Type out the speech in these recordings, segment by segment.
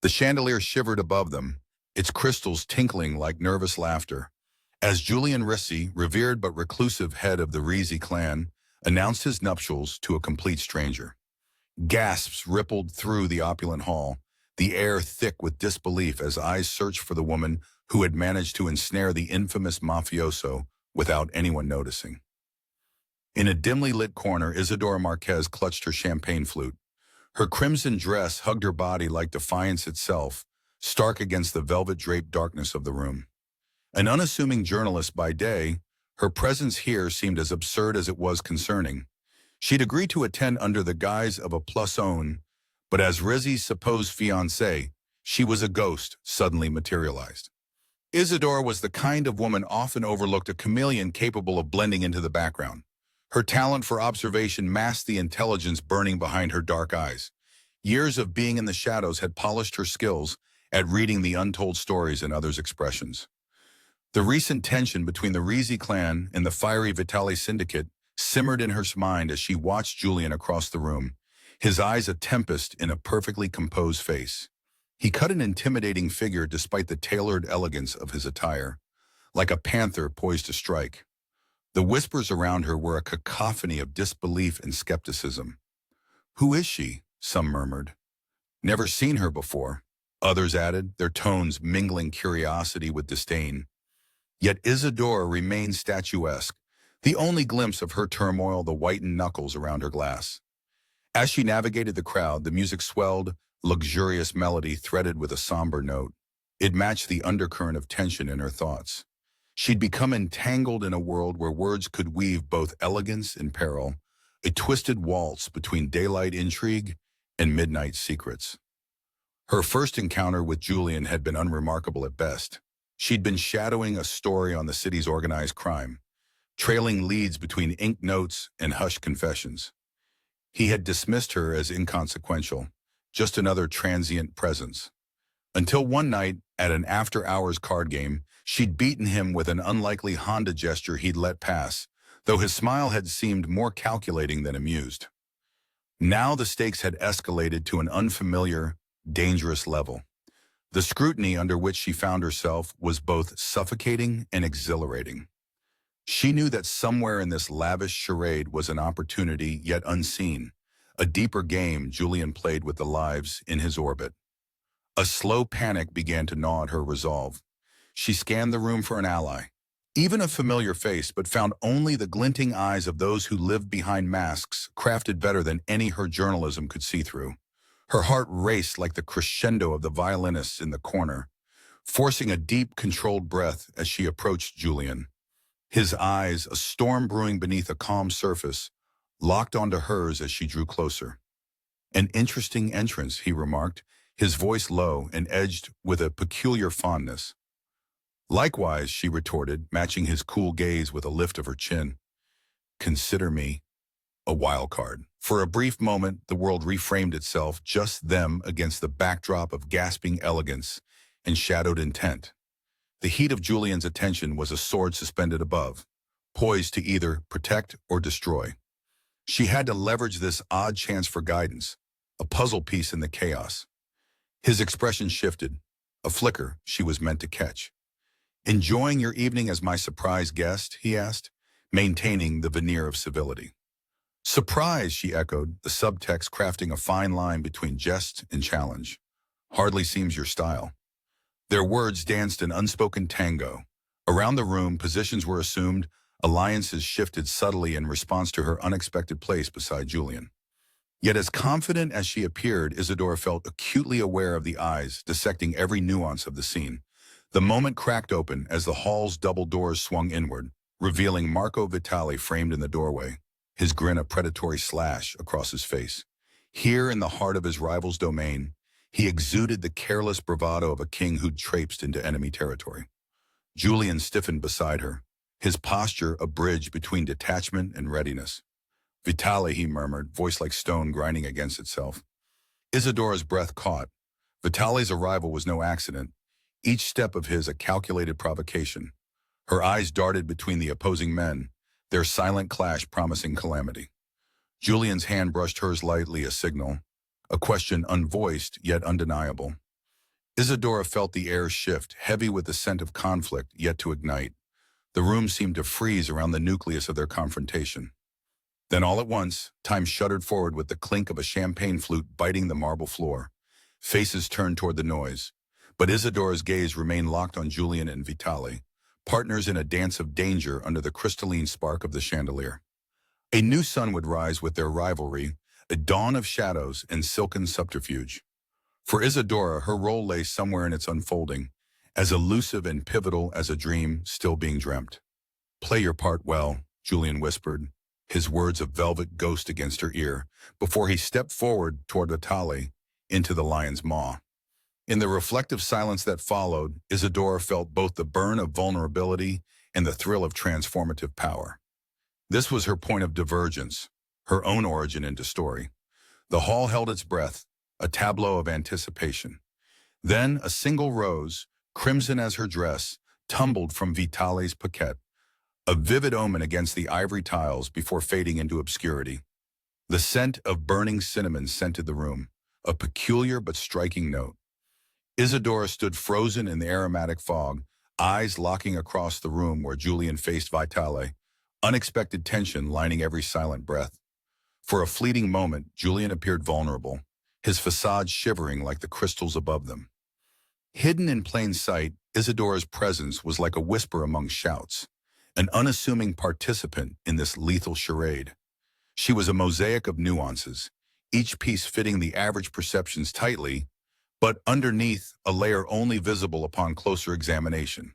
The chandelier shivered above them, its crystals tinkling like nervous laughter, as Julian Ricci, revered but reclusive head of the Ricci clan, announced his nuptials to a complete stranger. Gasps rippled through the opulent hall, the air thick with disbelief as eyes searched for the woman who had managed to ensnare the infamous mafioso without anyone noticing. In a dimly lit corner, Isidora Marquez clutched her champagne flute. Her crimson dress hugged her body like defiance itself, stark against the velvet-draped darkness of the room. An unassuming journalist by day, her presence here seemed as absurd as it was concerning. She'd agreed to attend under the guise of a plus-own, but as Rizzi's supposed fiancée, she was a ghost suddenly materialized. Isidora was the kind of woman often overlooked, a chameleon capable of blending into the background. Her talent for observation masked the intelligence burning behind her dark eyes. Years of being in the shadows had polished her skills at reading the untold stories in others' expressions. The recent tension between the Ricci clan and the fiery Vitali syndicate simmered in her mind as she watched Julian across the room, his eyes a tempest in a perfectly composed face. He cut an intimidating figure despite the tailored elegance of his attire, like a panther poised to strike. The whispers around her were a cacophony of disbelief and skepticism. "Who is she?" some murmured. "Never seen her before," others added, their tones mingling curiosity with disdain. Yet Isidora remained statuesque, the only glimpse of her turmoil the whitened knuckles around her glass. As she navigated the crowd, the music swelled, luxurious melody threaded with a somber note. It matched the undercurrent of tension in her thoughts. She'd become entangled in a world where words could weave both elegance and peril, a twisted waltz between daylight intrigue and midnight secrets. Her first encounter with Julian had been unremarkable at best. She'd been shadowing a story on the city's organized crime, trailing leads between inked notes and hushed confessions. He had dismissed her as inconsequential, just another transient presence. Until one night, at an after-hours card game, she'd beaten him with an unlikely Honda gesture he'd let pass, though his smile had seemed more calculating than amused. Now the stakes had escalated to an unfamiliar, dangerous level. The scrutiny under which she found herself was both suffocating and exhilarating. She knew that somewhere in this lavish charade was an opportunity yet unseen, a deeper game Julian played with the lives in his orbit. A slow panic began to gnaw at her resolve. She scanned the room for an ally, even a familiar face, but found only the glinting eyes of those who lived behind masks crafted better than any her journalism could see through. Her heart raced like the crescendo of the violinists in the corner, forcing a deep, controlled breath as she approached Julian. His eyes, a storm brewing beneath a calm surface, locked onto hers as she drew closer. "An interesting entrance," he remarked, his voice low and edged with a peculiar fondness. "Likewise," she retorted, matching his cool gaze with a lift of her chin. "Consider me a wild card." For a brief moment, the world reframed itself, just them against the backdrop of gasping elegance and shadowed intent. The heat of Julian's attention was a sword suspended above, poised to either protect or destroy. She had to leverage this odd chance for guidance, a puzzle piece in the chaos. His expression shifted, a flicker she was meant to catch. "Enjoying your evening as my surprise guest?" he asked, maintaining the veneer of civility. "Surprise," she echoed, the subtext crafting a fine line between jest and challenge. "Hardly seems your style." Their words danced an unspoken tango. Around the room, positions were assumed, alliances shifted subtly in response to her unexpected place beside Julian. Yet as confident as she appeared, Isidora felt acutely aware of the eyes, dissecting every nuance of the scene. The moment cracked open as the hall's double doors swung inward, revealing Marco Vitali framed in the doorway, his grin a predatory slash across his face. Here in the heart of his rival's domain, he exuded the careless bravado of a king who'd traipsed into enemy territory. Julian stiffened beside her, his posture a bridge between detachment and readiness. "Vitali," he murmured, voice like stone grinding against itself. Isidora's breath caught. Vitali's arrival was no accident, each step of his a calculated provocation. Her eyes darted between the opposing men, their silent clash promising calamity. Julian's hand brushed hers lightly, a signal, a question unvoiced yet undeniable. Isadora felt the air shift, heavy with the scent of conflict yet to ignite. The room seemed to freeze around the nucleus of their confrontation. Then all at once, time shuddered forward with the clink of a champagne flute biting the marble floor. Faces turned toward the noise, but Isadora's gaze remained locked on Julian and Vitali, partners in a dance of danger under the crystalline spark of the chandelier. A new sun would rise with their rivalry, a dawn of shadows and silken subterfuge. For Isadora, her role lay somewhere in its unfolding, as elusive and pivotal as a dream still being dreamt. "Play your part well," Julian whispered, his words a velvet ghost against her ear, before he stepped forward toward Vitali into the lion's maw. In the reflective silence that followed, Isadora felt both the burn of vulnerability and the thrill of transformative power. This was her point of divergence, her own origin into story. The hall held its breath, a tableau of anticipation. Then a single rose, crimson as her dress, tumbled from Vitali's paquette, a vivid omen against the ivory tiles before fading into obscurity. The scent of burning cinnamon scented the room, a peculiar but striking note. Isadora stood frozen in the aromatic fog, eyes locking across the room where Julian faced Vitali, unexpected tension lining every silent breath. For a fleeting moment, Julian appeared vulnerable, his facade shivering like the crystals above them. Hidden in plain sight, Isadora's presence was like a whisper among shouts, an unassuming participant in this lethal charade. She was a mosaic of nuances, each piece fitting the average perceptions tightly, but underneath a layer only visible upon closer examination.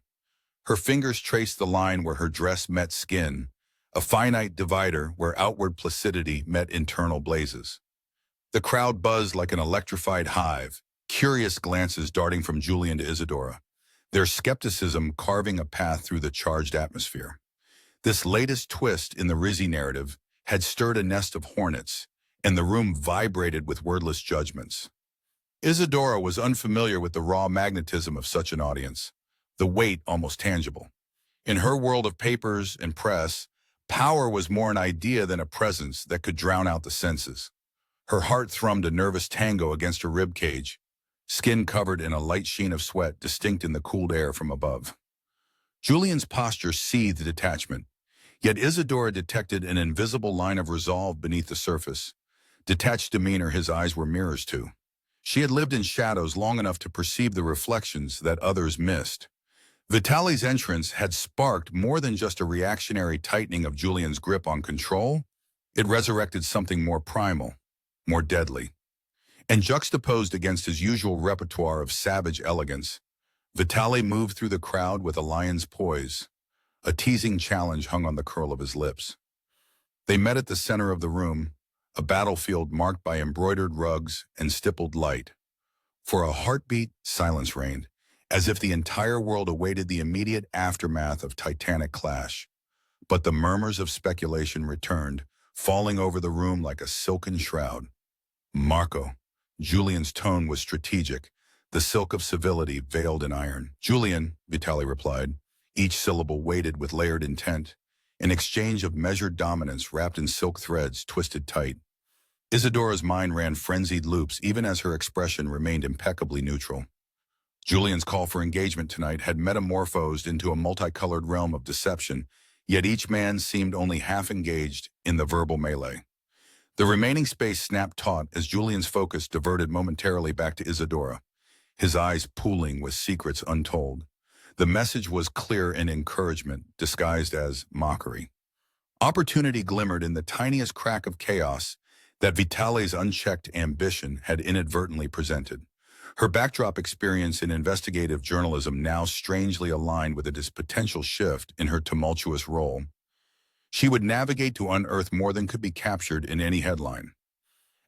Her fingers traced the line where her dress met skin, a finite divider where outward placidity met internal blazes. The crowd buzzed like an electrified hive, curious glances darting from Julian to Isadora, their skepticism carving a path through the charged atmosphere. This latest twist in the Rizzi narrative had stirred a nest of hornets, and the room vibrated with wordless judgments. Isadora was unfamiliar with the raw magnetism of such an audience, the weight almost tangible. In her world of papers and press, power was more an idea than a presence that could drown out the senses. Her heart thrummed a nervous tango against her ribcage, skin covered in a light sheen of sweat distinct in the cooled air from above. Julian's posture seethed detachment, yet Isadora detected an invisible line of resolve beneath the surface, detached demeanor his eyes were mirrors to. She had lived in shadows long enough to perceive the reflections that others missed. Vitali's entrance had sparked more than just a reactionary tightening of Julian's grip on control. It resurrected something more primal, more deadly. And juxtaposed against his usual repertoire of savage elegance, Vitali moved through the crowd with a lion's poise. A teasing challenge hung on the curl of his lips. They met at the center of the room, a battlefield marked by embroidered rugs and stippled light. For a heartbeat, silence reigned, as if the entire world awaited the immediate aftermath of titanic clash. But the murmurs of speculation returned, falling over the room like a silken shroud. "Marco." Julian's tone was strategic, the silk of civility veiled in iron. "Julian," Vitali replied, each syllable weighted with layered intent, an exchange of measured dominance wrapped in silk threads twisted tight. Isadora's mind ran frenzied loops even as her expression remained impeccably neutral. Julian's call for engagement tonight had metamorphosed into a multicolored realm of deception, yet each man seemed only half engaged in the verbal melee. The remaining space snapped taut as Julian's focus diverted momentarily back to Isadora, his eyes pooling with secrets untold. The message was clear in encouragement, disguised as mockery. Opportunity glimmered in the tiniest crack of chaos that Vitali's unchecked ambition had inadvertently presented. Her backdrop experience in investigative journalism now strangely aligned with its potential shift in her tumultuous role. She would navigate to unearth more than could be captured in any headline.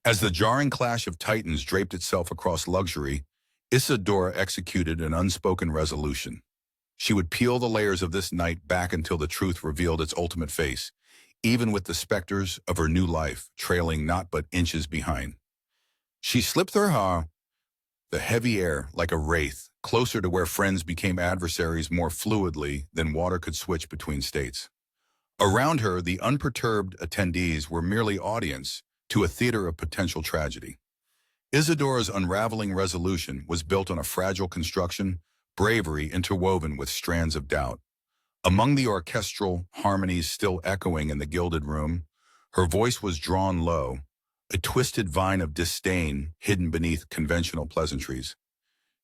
As the jarring clash of titans draped itself across luxury, Isadora executed an unspoken resolution. She would peel the layers of this night back until the truth revealed its ultimate face, even with the specters of her new life trailing not but inches behind. She slipped her hair, the heavy air like a wraith, closer to where friends became adversaries more fluidly than water could switch between states. Around her, the unperturbed attendees were merely audience to a theater of potential tragedy. Isadora's unraveling resolution was built on a fragile construction, bravery interwoven with strands of doubt. Among the orchestral harmonies still echoing in the gilded room, her voice was drawn low, a twisted vine of disdain hidden beneath conventional pleasantries.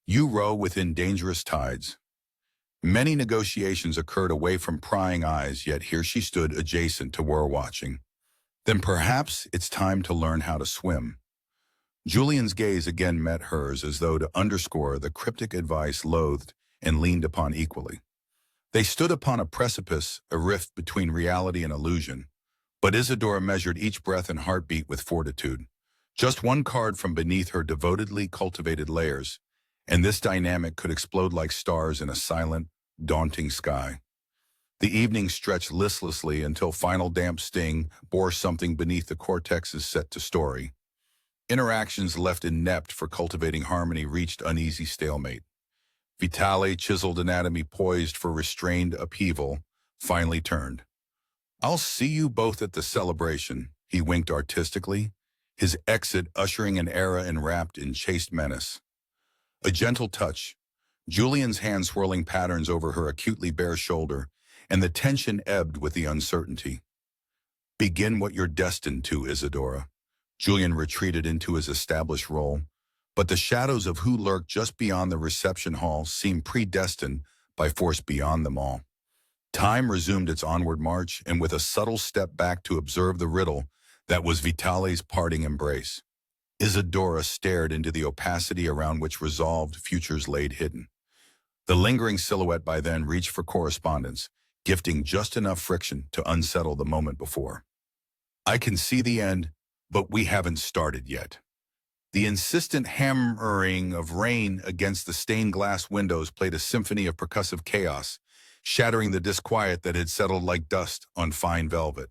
You row within dangerous tides. Many negotiations occurred away from prying eyes, yet here she stood adjacent to war watching. Then perhaps it's time to learn how to swim. Julian's gaze again met hers as though to underscore the cryptic advice loathed and leaned upon equally. They stood upon a precipice, a rift between reality and illusion, but Isadora measured each breath and heartbeat with fortitude. Just one card from beneath her devotedly cultivated layers, and this dynamic could explode like stars in a silent, daunting sky. The evening stretched listlessly until final damp sting bore something beneath the cortexes set to story. Interactions left inept for cultivating harmony reached uneasy stalemate. Vitale, chiseled anatomy poised for restrained upheaval, finally turned. "I'll see you both at the celebration," he winked artistically, his exit ushering an era enwrapped in chaste menace. A gentle touch, Julian's hand swirling patterns over her acutely bare shoulder, and the tension ebbed with the uncertainty. "Begin what you're destined to, Isadora." Julian retreated into his established role, but the shadows of who lurked just beyond the reception hall seemed predestined by force beyond them all. Time resumed its onward march, and with a subtle step back to observe the riddle that was Vitale's parting embrace, Isadora stared into the opacity around which resolved futures laid hidden. The lingering silhouette by then reached for correspondence, gifting just enough friction to unsettle the moment before. "I can see the end, but we haven't started yet." The insistent hammering of rain against the stained glass windows played a symphony of percussive chaos, shattering the disquiet that had settled like dust on fine velvet.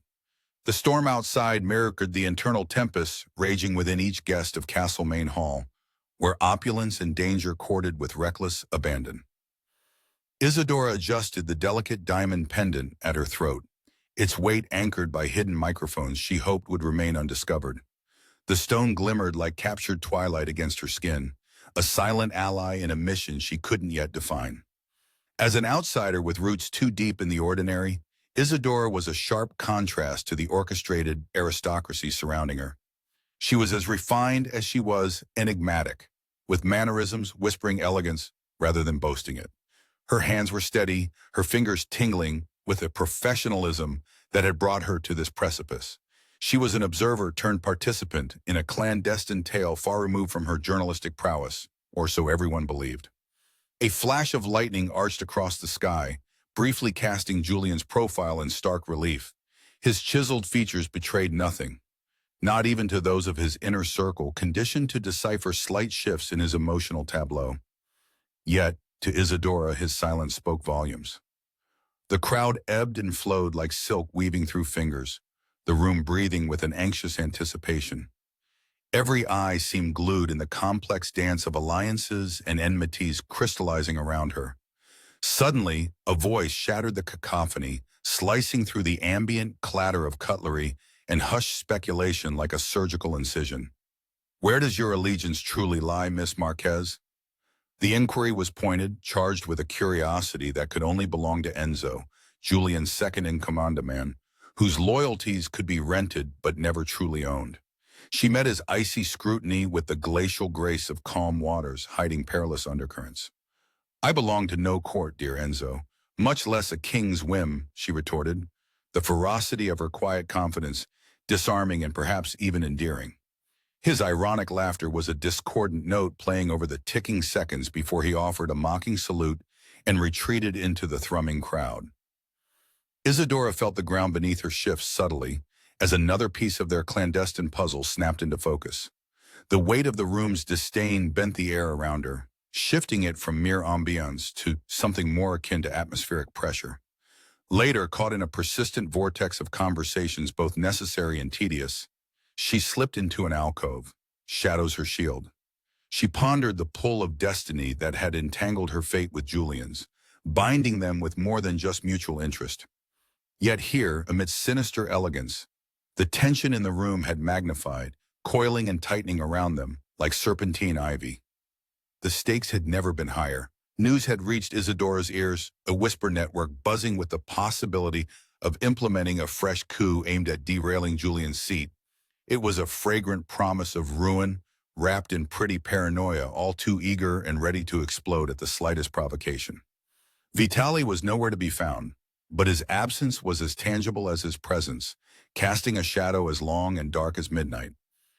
The storm outside mirrored the internal tempest raging within each guest of Castlemaine Hall, where opulence and danger courted with reckless abandon. Isadora adjusted the delicate diamond pendant at her throat, its weight anchored by hidden microphones she hoped would remain undiscovered. The stone glimmered like captured twilight against her skin, a silent ally in a mission she couldn't yet define. As an outsider with roots too deep in the ordinary, Isadora was a sharp contrast to the orchestrated aristocracy surrounding her. She was as refined as she was enigmatic, with mannerisms whispering elegance rather than boasting it. Her hands were steady, her fingers tingling with a professionalism that had brought her to this precipice. She was an observer turned participant in a clandestine tale far removed from her journalistic prowess, or so everyone believed. A flash of lightning arched across the sky, briefly casting Julian's profile in stark relief. His chiseled features betrayed nothing, not even to those of his inner circle conditioned to decipher slight shifts in his emotional tableau. Yet, to Isadora, his silence spoke volumes. The crowd ebbed and flowed like silk weaving through fingers, the room breathing with an anxious anticipation. Every eye seemed glued in the complex dance of alliances and enmities crystallizing around her. Suddenly, a voice shattered the cacophony, slicing through the ambient clatter of cutlery and hushed speculation like a surgical incision. "Where does your allegiance truly lie, Miss Marquez?" The inquiry was pointed, charged with a curiosity that could only belong to Enzo, Julian's second-in-command man, whose loyalties could be rented but never truly owned. She met his icy scrutiny with the glacial grace of calm waters hiding perilous undercurrents. "I belong to no court, dear Enzo, much less a king's whim," she retorted, the ferocity of her quiet confidence disarming and perhaps even endearing. His ironic laughter was a discordant note playing over the ticking seconds before he offered a mocking salute and retreated into the thrumming crowd. Isadora felt the ground beneath her shift subtly as another piece of their clandestine puzzle snapped into focus. The weight of the room's disdain bent the air around her, shifting it from mere ambience to something more akin to atmospheric pressure. Later, caught in a persistent vortex of conversations both necessary and tedious, she slipped into an alcove, shadows her shield. She pondered the pull of destiny that had entangled her fate with Julian's, binding them with more than just mutual interest. Yet here, amidst sinister elegance, the tension in the room had magnified, coiling and tightening around them, like serpentine ivy. The stakes had never been higher. News had reached Isadora's ears, a whisper network buzzing with the possibility of implementing a fresh coup aimed at derailing Julian's seat. It was a fragrant promise of ruin, wrapped in pretty paranoia, all too eager and ready to explode at the slightest provocation. Vitali was nowhere to be found, but his absence was as tangible as his presence, casting a shadow as long and dark as midnight.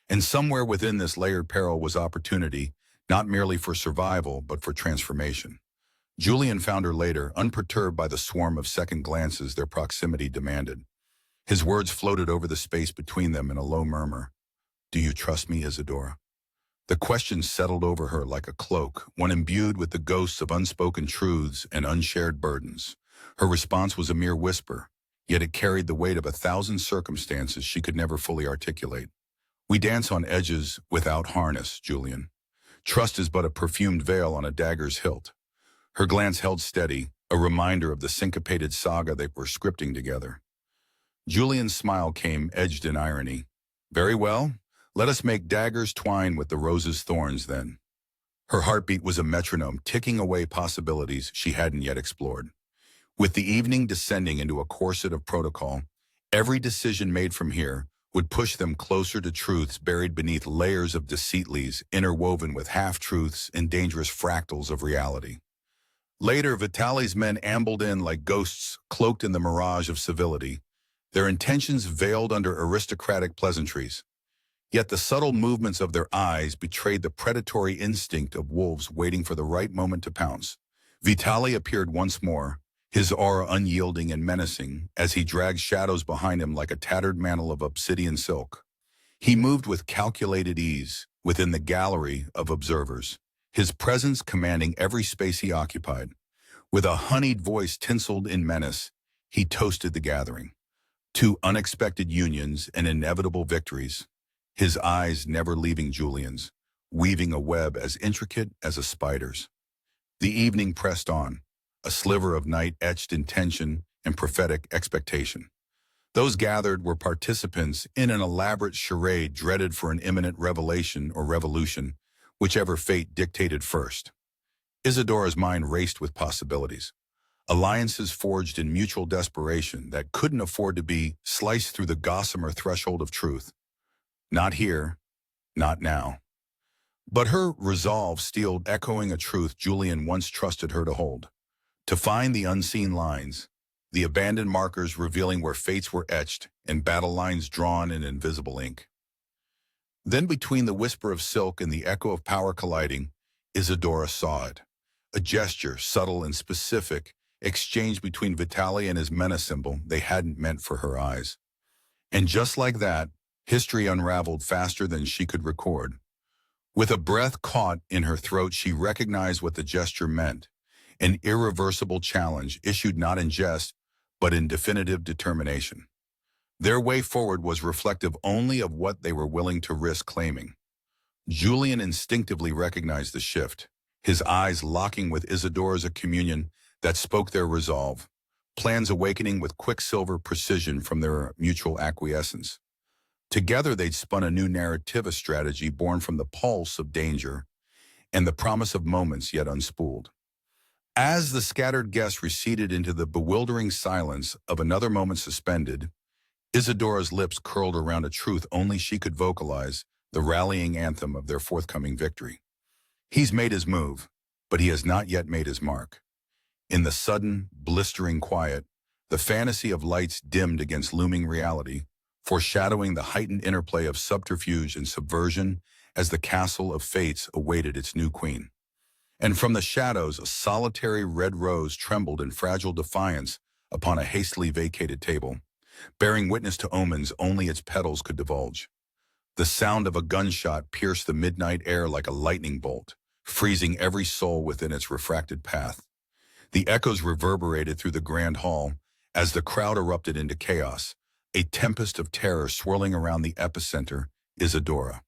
And somewhere within this layered peril was opportunity, not merely for survival, but for transformation. Julian found her later, unperturbed by the swarm of second glances their proximity demanded. His words floated over the space between them in a low murmur. "Do you trust me, Isadora?" The question settled over her like a cloak, one imbued with the ghosts of unspoken truths and unshared burdens. Her response was a mere whisper, yet it carried the weight of 1,000 circumstances she could never fully articulate. "We dance on edges without harness, Julian. Trust is but a perfumed veil on a dagger's hilt." Her glance held steady, a reminder of the syncopated saga they were scripting together. Julian's smile came edged in irony. "Very well, let us make daggers twine with the rose's thorns then." Her heartbeat was a metronome, ticking away possibilities she hadn't yet explored. With the evening descending into a corset of protocol, every decision made from here would push them closer to truths buried beneath layers of deceitlies interwoven with half-truths and dangerous fractals of reality. Later, Vitali's men ambled in like ghosts cloaked in the mirage of civility, their intentions veiled under aristocratic pleasantries. Yet the subtle movements of their eyes betrayed the predatory instinct of wolves waiting for the right moment to pounce. Vitali appeared once more, his aura unyielding and menacing, as he dragged shadows behind him like a tattered mantle of obsidian silk. He moved with calculated ease within the gallery of observers, his presence commanding every space he occupied. With a honeyed voice tinseled in menace, he toasted the gathering. To unexpected unions and inevitable victories, his eyes never leaving Julian's, weaving a web as intricate as a spider's. The evening pressed on, a sliver of night etched in tension and prophetic expectation. Those gathered were participants in an elaborate charade dreaded for an imminent revelation or revolution, whichever fate dictated first. Isadora's mind raced with possibilities. Alliances forged in mutual desperation that couldn't afford to be sliced through the gossamer threshold of truth. Not here, not now. But her resolve steeled, echoing a truth Julian once trusted her to hold. To find the unseen lines, the abandoned markers revealing where fates were etched and battle lines drawn in invisible ink. Then between the whisper of silk and the echo of power colliding, Isadora saw it. A gesture, subtle and specific, exchanged between Vitali and his menace symbol they hadn't meant for her eyes. And just like that, history unraveled faster than she could record. With a breath caught in her throat, she recognized what the gesture meant. An irreversible challenge issued not in jest, but in definitive determination. Their way forward was reflective only of what they were willing to risk claiming. Julian instinctively recognized the shift, his eyes locking with Isadora's a communion that spoke their resolve, plans awakening with quicksilver precision from their mutual acquiescence. Together they'd spun a new narrative, a strategy born from the pulse of danger and the promise of moments yet unspooled. As the scattered guests receded into the bewildering silence of another moment suspended, Isadora's lips curled around a truth only she could vocalize, the rallying anthem of their forthcoming victory. He's made his move, but he has not yet made his mark. In the sudden, blistering quiet, the fantasy of lights dimmed against looming reality, foreshadowing the heightened interplay of subterfuge and subversion as the castle of fates awaited its new queen. And from the shadows, a solitary red rose trembled in fragile defiance upon a hastily vacated table, bearing witness to omens only its petals could divulge. The sound of a gunshot pierced the midnight air like a lightning bolt, freezing every soul within its refracted path. The echoes reverberated through the grand hall as the crowd erupted into chaos, a tempest of terror swirling around the epicenter, Isadora.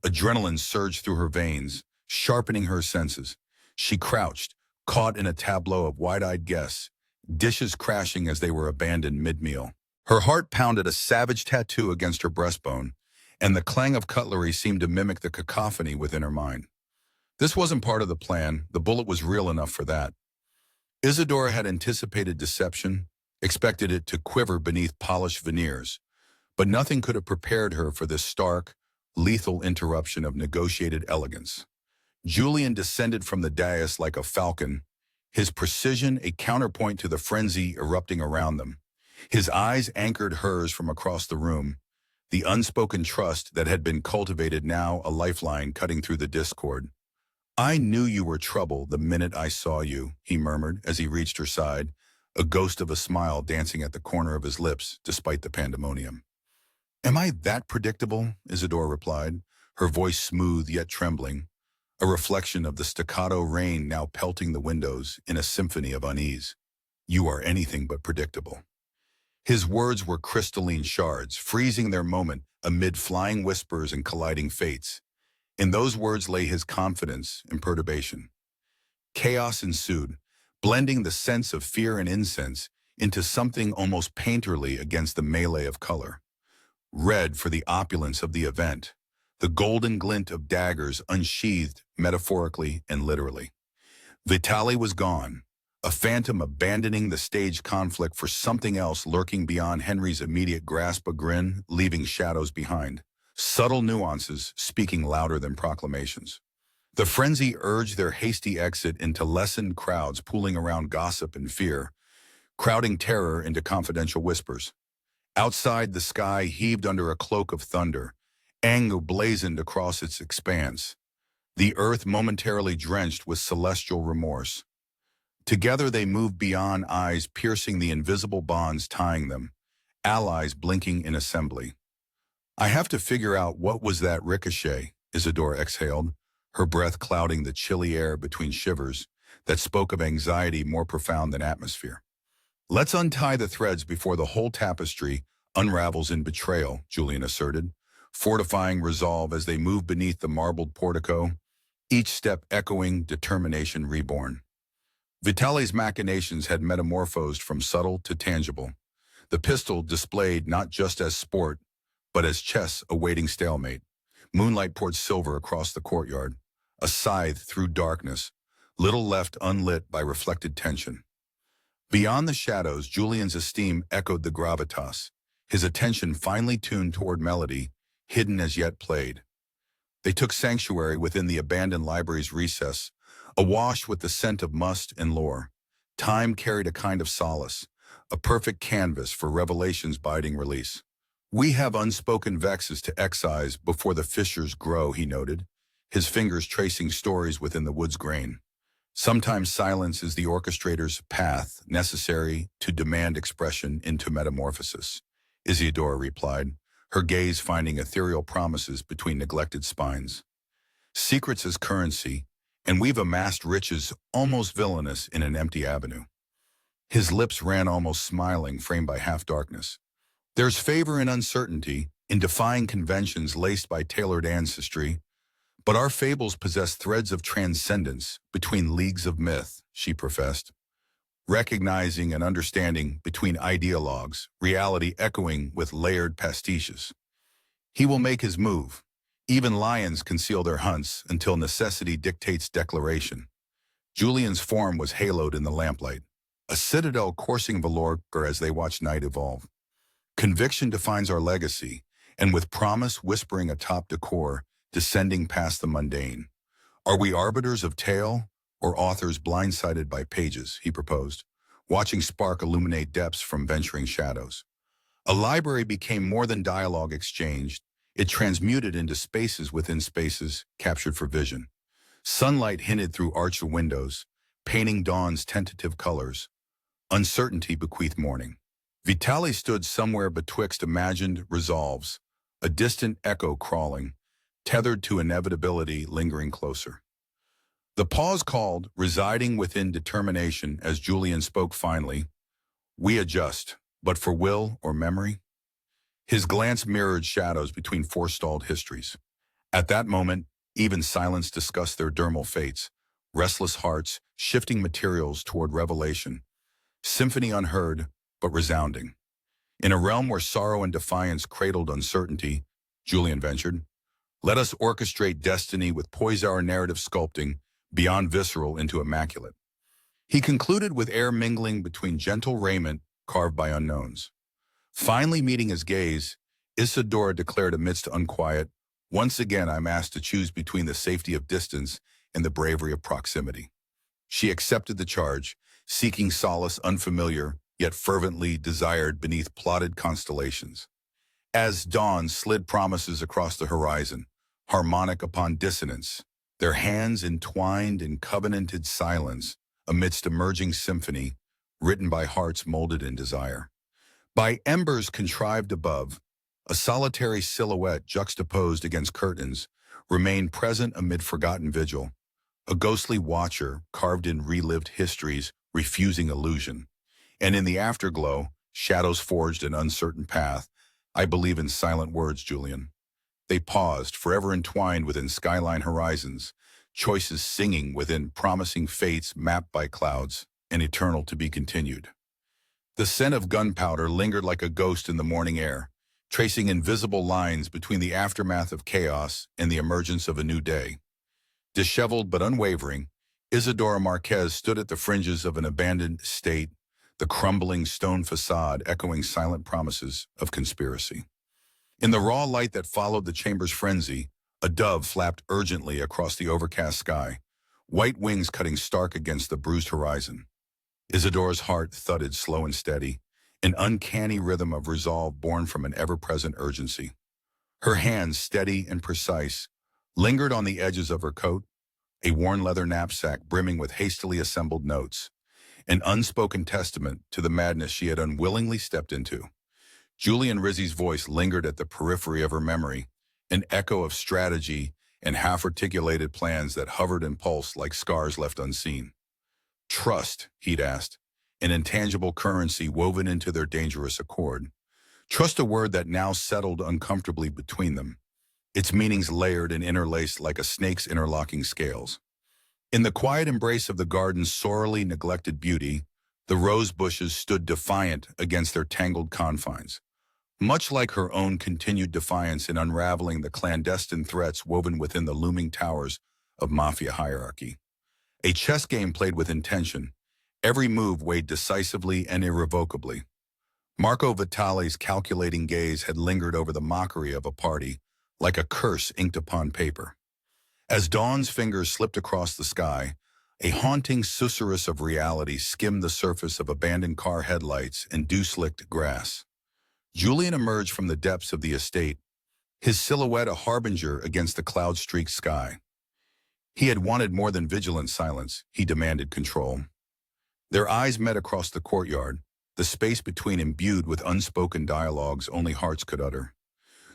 Adrenaline surged through her veins, sharpening her senses. She crouched, caught in a tableau of wide-eyed guests, dishes crashing as they were abandoned mid-meal. Her heart pounded a savage tattoo against her breastbone, and the clang of cutlery seemed to mimic the cacophony within her mind. This wasn't part of the plan. The bullet was real enough for that. Isadora had anticipated deception, expected it to quiver beneath polished veneers, but nothing could have prepared her for this stark, lethal interruption of negotiated elegance. Julian descended from the dais like a falcon, his precision a counterpoint to the frenzy erupting around them. His eyes anchored hers from across the room, the unspoken trust that had been cultivated now a lifeline cutting through the discord. "I knew you were trouble the minute I saw you," he murmured as he reached her side, a ghost of a smile dancing at the corner of his lips despite the pandemonium. "Am I that predictable?" Isadora replied, her voice smooth yet trembling, a reflection of the staccato rain now pelting the windows in a symphony of unease. "You are anything but predictable." His words were crystalline shards, freezing their moment amid flying whispers and colliding fates. In those words lay his confidence and perturbation. Chaos ensued, blending the sense of fear and incense into something almost painterly against the melee of color. Red for the opulence of the event, the golden glint of daggers unsheathed metaphorically and literally. Vitali was gone, a phantom abandoning the staged conflict for something else lurking beyond Henry's immediate grasp, a grin leaving shadows behind, subtle nuances speaking louder than proclamations. The frenzy urged their hasty exit into lessened crowds pooling around gossip and fear, crowding terror into confidential whispers. Outside, the sky heaved under a cloak of thunder, anger blazoned across its expanse, the earth momentarily drenched with celestial remorse. Together they moved beyond eyes piercing the invisible bonds tying them, allies blinking in assembly. "I have to figure out what was that ricochet," Isadora exhaled, her breath clouding the chilly air between shivers that spoke of anxiety more profound than atmosphere. "Let's untie the threads before the whole tapestry unravels in betrayal," Julian asserted, fortifying resolve as they moved beneath the marbled portico, each step echoing determination reborn. Vitali's machinations had metamorphosed from subtle to tangible. The pistol displayed not just as sport, but as chess awaiting stalemate. Moonlight poured silver across the courtyard, a scythe through darkness, little left unlit by reflected tension. Beyond the shadows, Julian's esteem echoed the gravitas, his attention finely tuned toward melody, hidden as yet played. They took sanctuary within the abandoned library's recess, awash with the scent of must and lore. Time carried a kind of solace, a perfect canvas for revelations biding release. "We have unspoken vexes to excise before the fissures grow," he noted, his fingers tracing stories within the wood's grain. "Sometimes silence is the orchestrator's path necessary to demand expression into metamorphosis," Isadora replied, her gaze finding ethereal promises between neglected spines. "Secrets as currency, and we've amassed riches almost villainous in an empty avenue." His lips ran almost smiling, framed by half-darkness. "There's favor in uncertainty, in defying conventions laced by tailored ancestry, but our fables possess threads of transcendence between leagues of myth," she professed, recognizing and understanding between ideologues, reality echoing with layered pastiches. "He will make his move. Even lions conceal their hunts until necessity dictates declaration." Julian's form was haloed in the lamplight, a citadel coursing velour as they watched night evolve. "Conviction defines our legacy, and with promise whispering atop decor, descending past the mundane. Are we arbiters of tale, or authors blindsided by pages?" he proposed, watching spark illuminate depths from venturing shadows. A library became more than dialogue exchanged. It transmuted into spaces within spaces, captured for vision. Sunlight hinted through arched windows, painting dawn's tentative colors. Uncertainty bequeathed morning. Vitali stood somewhere betwixt imagined resolves, a distant echo crawling, tethered to inevitability lingering closer. The pause called, residing within determination as Julian spoke finally, "We adjust, but for will or memory?" His glance mirrored shadows between forestalled histories. At that moment, even silence discussed their dermal fates, restless hearts, shifting materials toward revelation, symphony unheard, but resounding. In a realm where sorrow and defiance cradled uncertainty, Julian ventured. Let us orchestrate destiny with poise our narrative sculpting beyond visceral into immaculate. He concluded with air mingling between gentle raiment carved by unknowns. Finally meeting his gaze, Isadora declared amidst unquiet, once again I'm asked to choose between the safety of distance and the bravery of proximity. She accepted the charge, seeking solace unfamiliar, yet fervently desired beneath plotted constellations. As dawn slid promises across the horizon, harmonic upon dissonance, their hands entwined in covenanted silence amidst emerging symphony, written by hearts molded in desire. By embers contrived above, a solitary silhouette juxtaposed against curtains remained present amid forgotten vigil, a ghostly watcher carved in relived histories, refusing illusion. And in the afterglow, shadows forged an uncertain path. I believe in silent words, Julian. They paused, forever entwined within skyline horizons, choices singing within promising fates mapped by clouds, and eternal to be continued. The scent of gunpowder lingered like a ghost in the morning air, tracing invisible lines between the aftermath of chaos and the emergence of a new day. Disheveled but unwavering, Isadora Marquez stood at the fringes of an abandoned estate, the crumbling stone facade echoing silent promises of conspiracy. In the raw light that followed the chamber's frenzy, a dove flapped urgently across the overcast sky, white wings cutting stark against the bruised horizon. Isadora's heart thudded slow and steady, an uncanny rhythm of resolve born from an ever-present urgency. Her hands, steady and precise, lingered on the edges of her coat, a worn leather knapsack brimming with hastily assembled notes, an unspoken testament to the madness she had unwillingly stepped into. Julian Rizzi's voice lingered at the periphery of her memory, an echo of strategy and half-articulated plans that hovered and pulsed like scars left unseen. Trust, he'd asked, an intangible currency woven into their dangerous accord. Trust, a word that now settled uncomfortably between them, its meanings layered and interlaced like a snake's interlocking scales. In the quiet embrace of the garden's sorely neglected beauty, the rose bushes stood defiant against their tangled confines, much like her own continued defiance in unraveling the clandestine threats woven within the looming towers of Mafia hierarchy. A chess game played with intention, every move weighed decisively and irrevocably. Marco Vitale's calculating gaze had lingered over the mockery of a party, like a curse inked upon paper. As dawn's fingers slipped across the sky, a haunting susurrus of reality skimmed the surface of abandoned car headlights and dew-slicked grass. Julian emerged from the depths of the estate, his silhouette a harbinger against the cloud-streaked sky. He had wanted more than vigilant silence, he demanded control. Their eyes met across the courtyard, the space between imbued with unspoken dialogues only hearts could utter.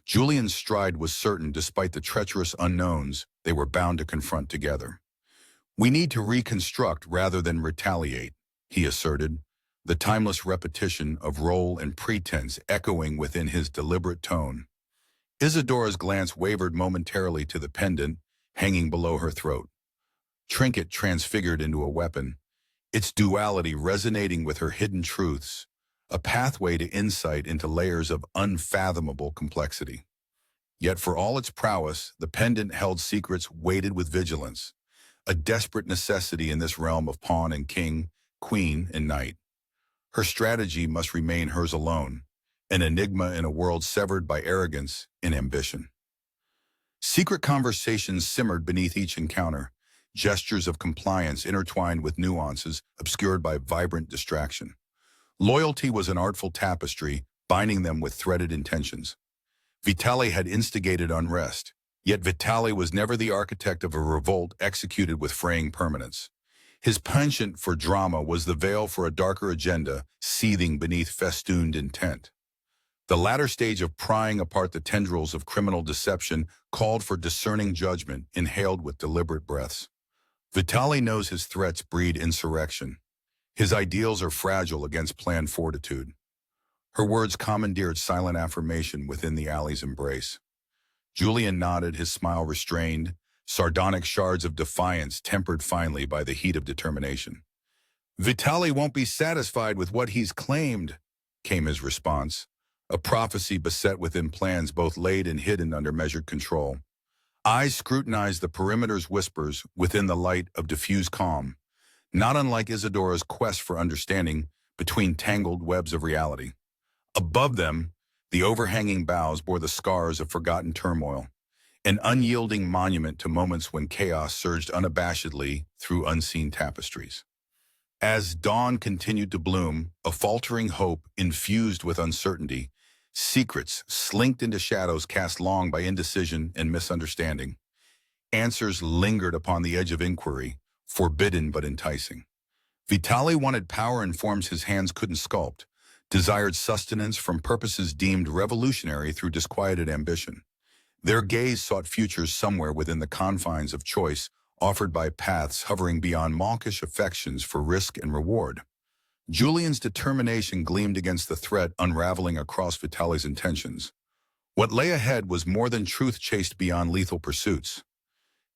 Julian's stride was certain despite the treacherous unknowns they were bound to confront together. We need to reconstruct rather than retaliate, he asserted, the timeless repetition of role and pretense echoing within his deliberate tone. Isadora's glance wavered momentarily to the pendant hanging below her throat. Trinket transfigured into a weapon, its duality resonating with her hidden truths, a pathway to insight into layers of unfathomable complexity. Yet for all its prowess, the pendant held secrets weighted with vigilance, a desperate necessity in this realm of pawn and king, queen and knight. Her strategy must remain hers alone, an enigma in a world severed by arrogance and ambition. Secret conversations simmered beneath each encounter, gestures of compliance intertwined with nuances obscured by vibrant distraction. Loyalty was an artful tapestry, binding them with threaded intentions. Vitale had instigated unrest, yet Vitale was never the architect of a revolt executed with fraying permanence. His penchant for drama was the veil for a darker agenda seething beneath festooned intent. The latter stage of prying apart the tendrils of criminal deception called for discerning judgment inhaled with deliberate breaths. Vitale knows his threats breed insurrection. His ideals are fragile against planned fortitude. Her words commandeered silent affirmation within the alley's embrace. Julian nodded, his smile restrained, sardonic shards of defiance tempered finely by the heat of determination. Vitale won't be satisfied with what he's claimed, came his response, a prophecy beset within plans both laid and hidden under measured control. Eyes scrutinized the perimeter's whispers within the light of diffused calm, not unlike Isadora's quest for understanding between tangled webs of reality. Above them, the overhanging boughs bore the scars of forgotten turmoil, an unyielding monument to moments when chaos surged unabashedly through unseen tapestries. As dawn continued to bloom, a faltering hope infused with uncertainty, secrets slinked into shadows cast long by indecision and misunderstanding. Answers lingered upon the edge of inquiry, forbidden but enticing. Vitali wanted power in forms his hands couldn't sculpt, desired sustenance from purposes deemed revolutionary through disquieted ambition. Their gaze sought futures somewhere within the confines of choice, offered by paths hovering beyond mawkish affections for risk and reward. Julian's determination gleamed against the threat unraveling across Vitali's intentions. What lay ahead was more than truth chased beyond lethal pursuits.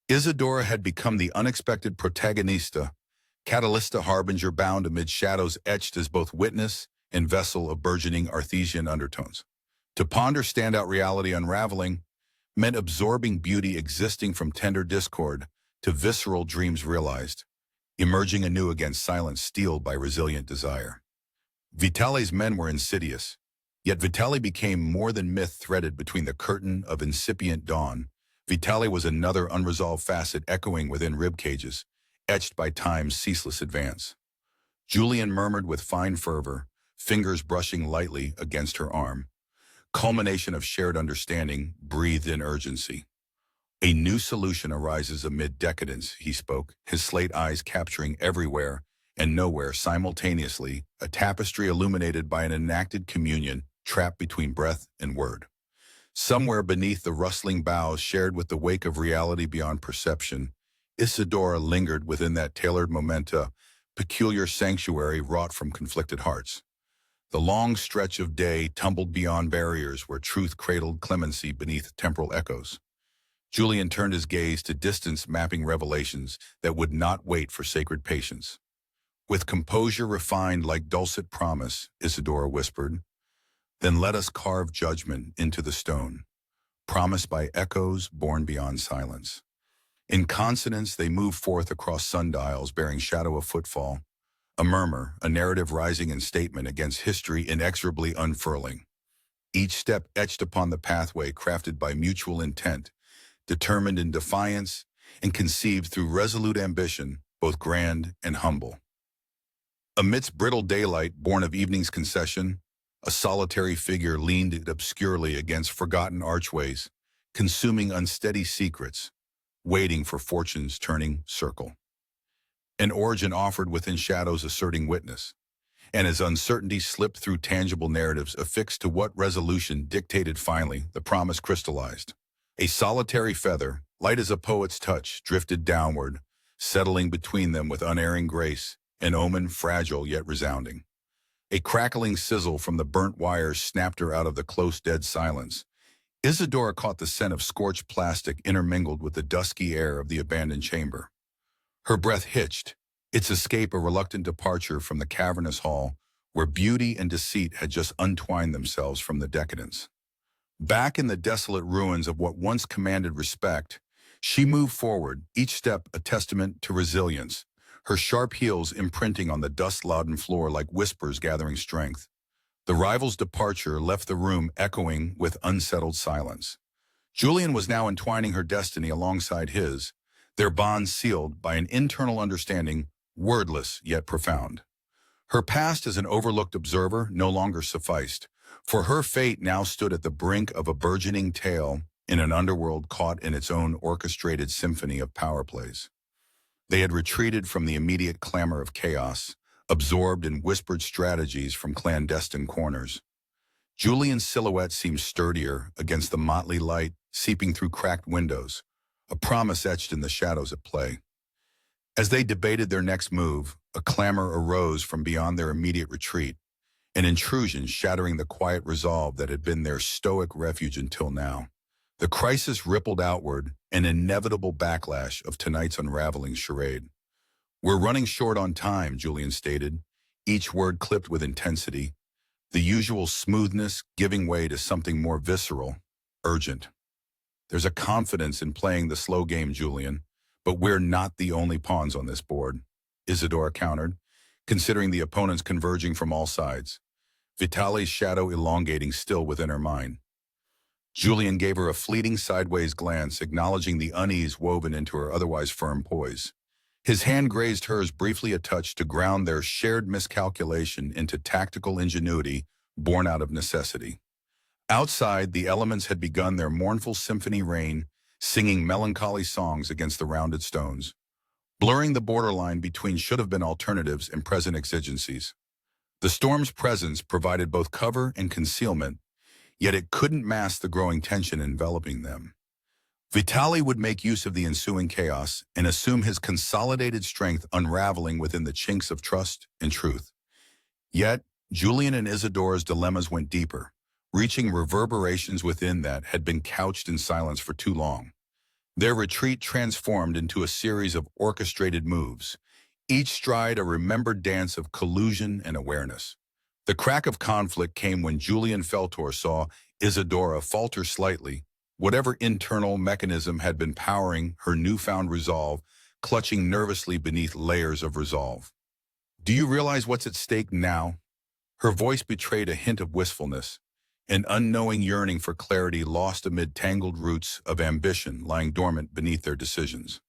Isadora had become the unexpected protagonista, catalysta harbinger bound amid shadows etched as both witness and vessel of burgeoning Arthesian undertones. To ponder standout reality unraveling meant absorbing beauty existing from tender discord to visceral dreams realized, emerging anew against silence steeled by resilient desire. Vitali's men were insidious, yet Vitali became more than myth threaded between the curtain of incipient dawn. Vitali was another unresolved facet echoing within rib cages, etched by time's ceaseless advance. Julian murmured with fine fervor, fingers brushing lightly against her arm. Culmination of shared understanding breathed in urgency. A new solution arises amid decadence, he spoke, his slate eyes capturing everywhere and nowhere simultaneously, a tapestry illuminated by an enacted communion trapped between breath and word. Somewhere beneath the rustling boughs shared with the wake of reality beyond perception, Isadora lingered within that tailored momenta, peculiar sanctuary wrought from conflicted hearts. The long stretch of day tumbled beyond barriers where truth cradled clemency beneath temporal echoes. Julian turned his gaze to distance mapping revelations that would not wait for sacred patience. With composure refined like dulcet promise, Isadora whispered, then let us carve judgment into the stone, promised by echoes born beyond silence. In consonance they moved forth across sundials bearing shadow of footfall, a murmur, a narrative rising in statement against history inexorably unfurling. Each step etched upon the pathway crafted by mutual intent, determined in defiance, and conceived through resolute ambition, both grand and humble. Amidst brittle daylight born of evening's concession, a solitary figure leaned obscurely against forgotten archways, consuming unsteady secrets, waiting for fortune's turning circle. An origin offered within shadows asserting witness, and as uncertainty slipped through tangible narratives affixed to what resolution dictated finally, the promise crystallized. A solitary feather, light as a poet's touch, drifted downward, settling between them with unerring grace, an omen fragile yet resounding. A crackling sizzle from the burnt wires snapped her out of the close dead silence. Isadora caught the scent of scorched plastic intermingled with the dusky air of the abandoned chamber. Her breath hitched, its escape a reluctant departure from the cavernous hall where beauty and deceit had just untwined themselves from the decadence. Back in the desolate ruins of what once commanded respect, she moved forward, each step a testament to resilience, her sharp heels imprinting on the dust-laden floor like whispers gathering strength. The rival's departure left the room echoing with unsettled silence. Julian was now entwining her destiny alongside his, their bond sealed by an internal understanding, wordless yet profound. Her past as an overlooked observer no longer sufficed, for her fate now stood at the brink of a burgeoning tale in an underworld caught in its own orchestrated symphony of power plays. They had retreated from the immediate clamor of chaos, absorbed in whispered strategies from clandestine corners. Julian's silhouette seemed sturdier against the motley light seeping through cracked windows, a promise etched in the shadows at play. As they debated their next move, a clamor arose from beyond their immediate retreat, an intrusion shattering the quiet resolve that had been their stoic refuge until now. The crisis rippled outward, an inevitable backlash of tonight's unraveling charade. "We're running short on time," Julian stated, each word clipped with intensity. the usual smoothness giving way to something more visceral, urgent. There's a confidence in playing the slow game, Julian, but we're not the only pawns on this board, Isadora countered, considering the opponents converging from all sides, Vitali's shadow elongating still within her mind. Julian gave her a fleeting sideways glance, acknowledging the unease woven into her otherwise firm poise. His hand grazed hers briefly a touch to ground their shared miscalculation into tactical ingenuity born out of necessity. Outside, the elements had begun their mournful symphony reign, singing melancholy songs against the rounded stones, blurring the borderline between should-have-been alternatives and present exigencies. The storm's presence provided both cover and concealment, yet it couldn't mask the growing tension enveloping them. Vitali would make use of the ensuing chaos and assume his consolidated strength unraveling within the chinks of trust and truth. Yet, Julian and Isadora's dilemmas went deeper, reaching reverberations within that had been couched in silence for too long. Their retreat transformed into a series of orchestrated moves, each stride a remembered dance of collusion and awareness. The crack of conflict came when Julian Feltor saw Isadora falter slightly, whatever internal mechanism had been powering her newfound resolve, clutching nervously beneath layers of resolve. "Do you realize what's at stake now?" Her voice betrayed a hint of wistfulness, an unknowing yearning for clarity lost amid tangled roots of ambition lying dormant beneath their decisions.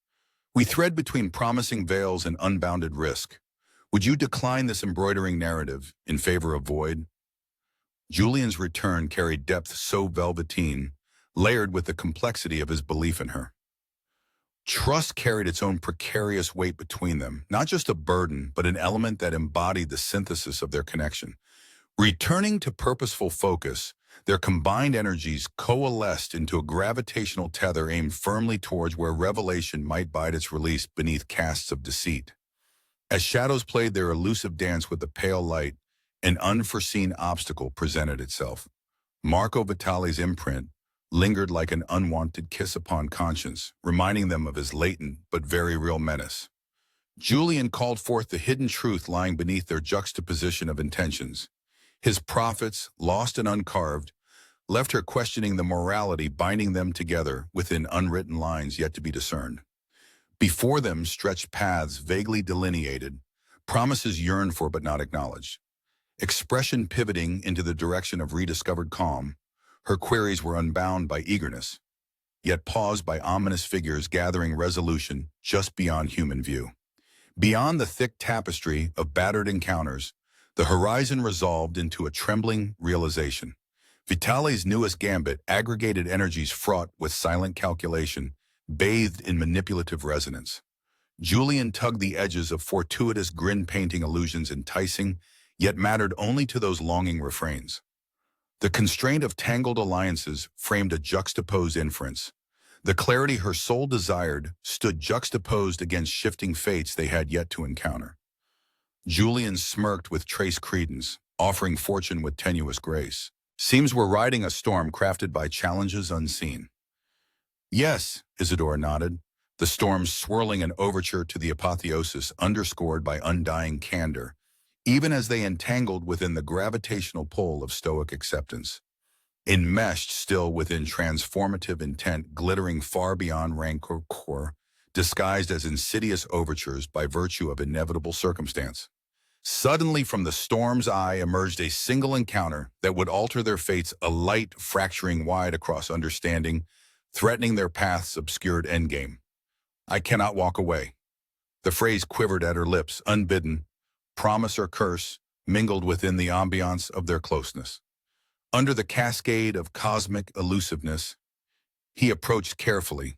"We thread between promising veils and unbounded risk. Would you decline this embroidering narrative in favor of void?" Julian's return carried depth so velveteen, layered with the complexity of his belief in her. Trust carried its own precarious weight between them, not just a burden, but an element that embodied the synthesis of their connection. Returning to purposeful focus, their combined energies coalesced into a gravitational tether aimed firmly towards where revelation might bide its release beneath casts of deceit. As shadows played their elusive dance with the pale light, an unforeseen obstacle presented itself. Marco Vitali's imprint lingered like an unwanted kiss upon conscience, reminding them of his latent but very real menace. Julian called forth the hidden truth lying beneath their juxtaposition of intentions. His prophets, lost and uncarved, left her questioning the morality binding them together within unwritten lines yet to be discerned. Before them stretched paths vaguely delineated, promises yearned for but not acknowledged. Expression pivoting into the direction of rediscovered calm, her queries were unbound by eagerness, yet paused by ominous figures gathering resolution just beyond human view. Beyond the thick tapestry of battered encounters, the horizon resolved into a trembling realization. Vitali's newest gambit aggregated energies fraught with silent calculation, bathed in manipulative resonance. Julian tugged the edges of fortuitous grin-painting illusions enticing, yet mattered only to those longing refrains. The constraint of tangled alliances framed a juxtaposed inference. The clarity her soul desired stood juxtaposed against shifting fates they had yet to encounter. Julian smirked with trace credence, offering fortune with tenuous grace. "Seems we're riding a storm crafted by challenges unseen." "Yes," Isadora nodded, the storm swirling an overture to the apotheosis underscored by undying candor, even as they entangled within the gravitational pull of stoic acceptance. Enmeshed still within transformative intent glittering far beyond rancor, disguised as insidious overtures by virtue of inevitable circumstance. Suddenly from the storm's eye emerged a single encounter that would alter their fates, a light fracturing wide across understanding, threatening their path's obscured endgame. "I cannot walk away." The phrase quivered at her lips, unbidden, promise or curse mingled within the ambiance of their closeness. Under the cascade of cosmic elusiveness, he approached carefully,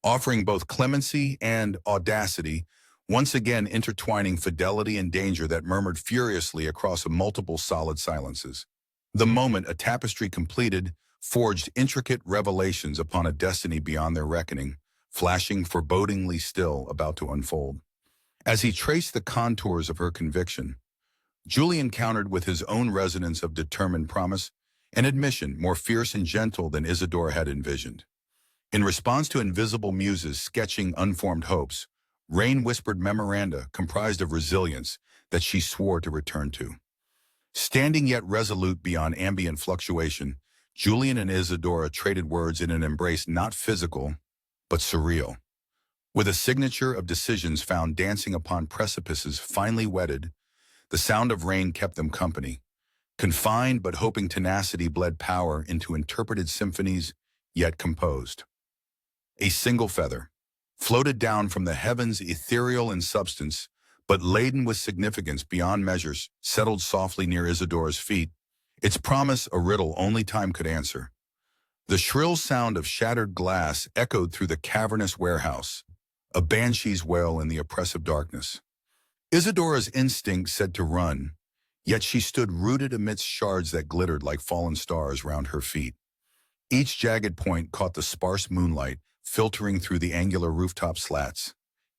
offering both clemency and audacity, once again intertwining fidelity and danger that murmured furiously across multiple solid silences. The moment a tapestry completed forged intricate revelations upon a destiny beyond their reckoning, flashing forebodingly still about to unfold. As he traced the contours of her conviction, Julian countered with his own resonance of determined promise, an admission more fierce and gentle than Isadora had envisioned. In response to invisible muses sketching unformed hopes, Rain whispered memoranda comprised of resilience that she swore to return to. Standing yet resolute beyond ambient fluctuation, Julian and Isadora traded words in an embrace not physical, but surreal. With a signature of decisions found dancing upon precipices finally wedded, the sound of rain kept them company. Confined but hoping tenacity bled power into interpreted symphonies, yet composed. A single feather, floated down from the heavens ethereal in substance, but laden with significance beyond measures, settled softly near Isadora's feet, its promise a riddle only time could answer. The shrill sound of shattered glass echoed through the cavernous warehouse, a banshee's wail in the oppressive darkness. Isadora's instinct said to run, yet she stood rooted amidst shards that glittered like fallen stars round her feet. Each jagged point caught the sparse moonlight, filtering through the angular rooftop slats,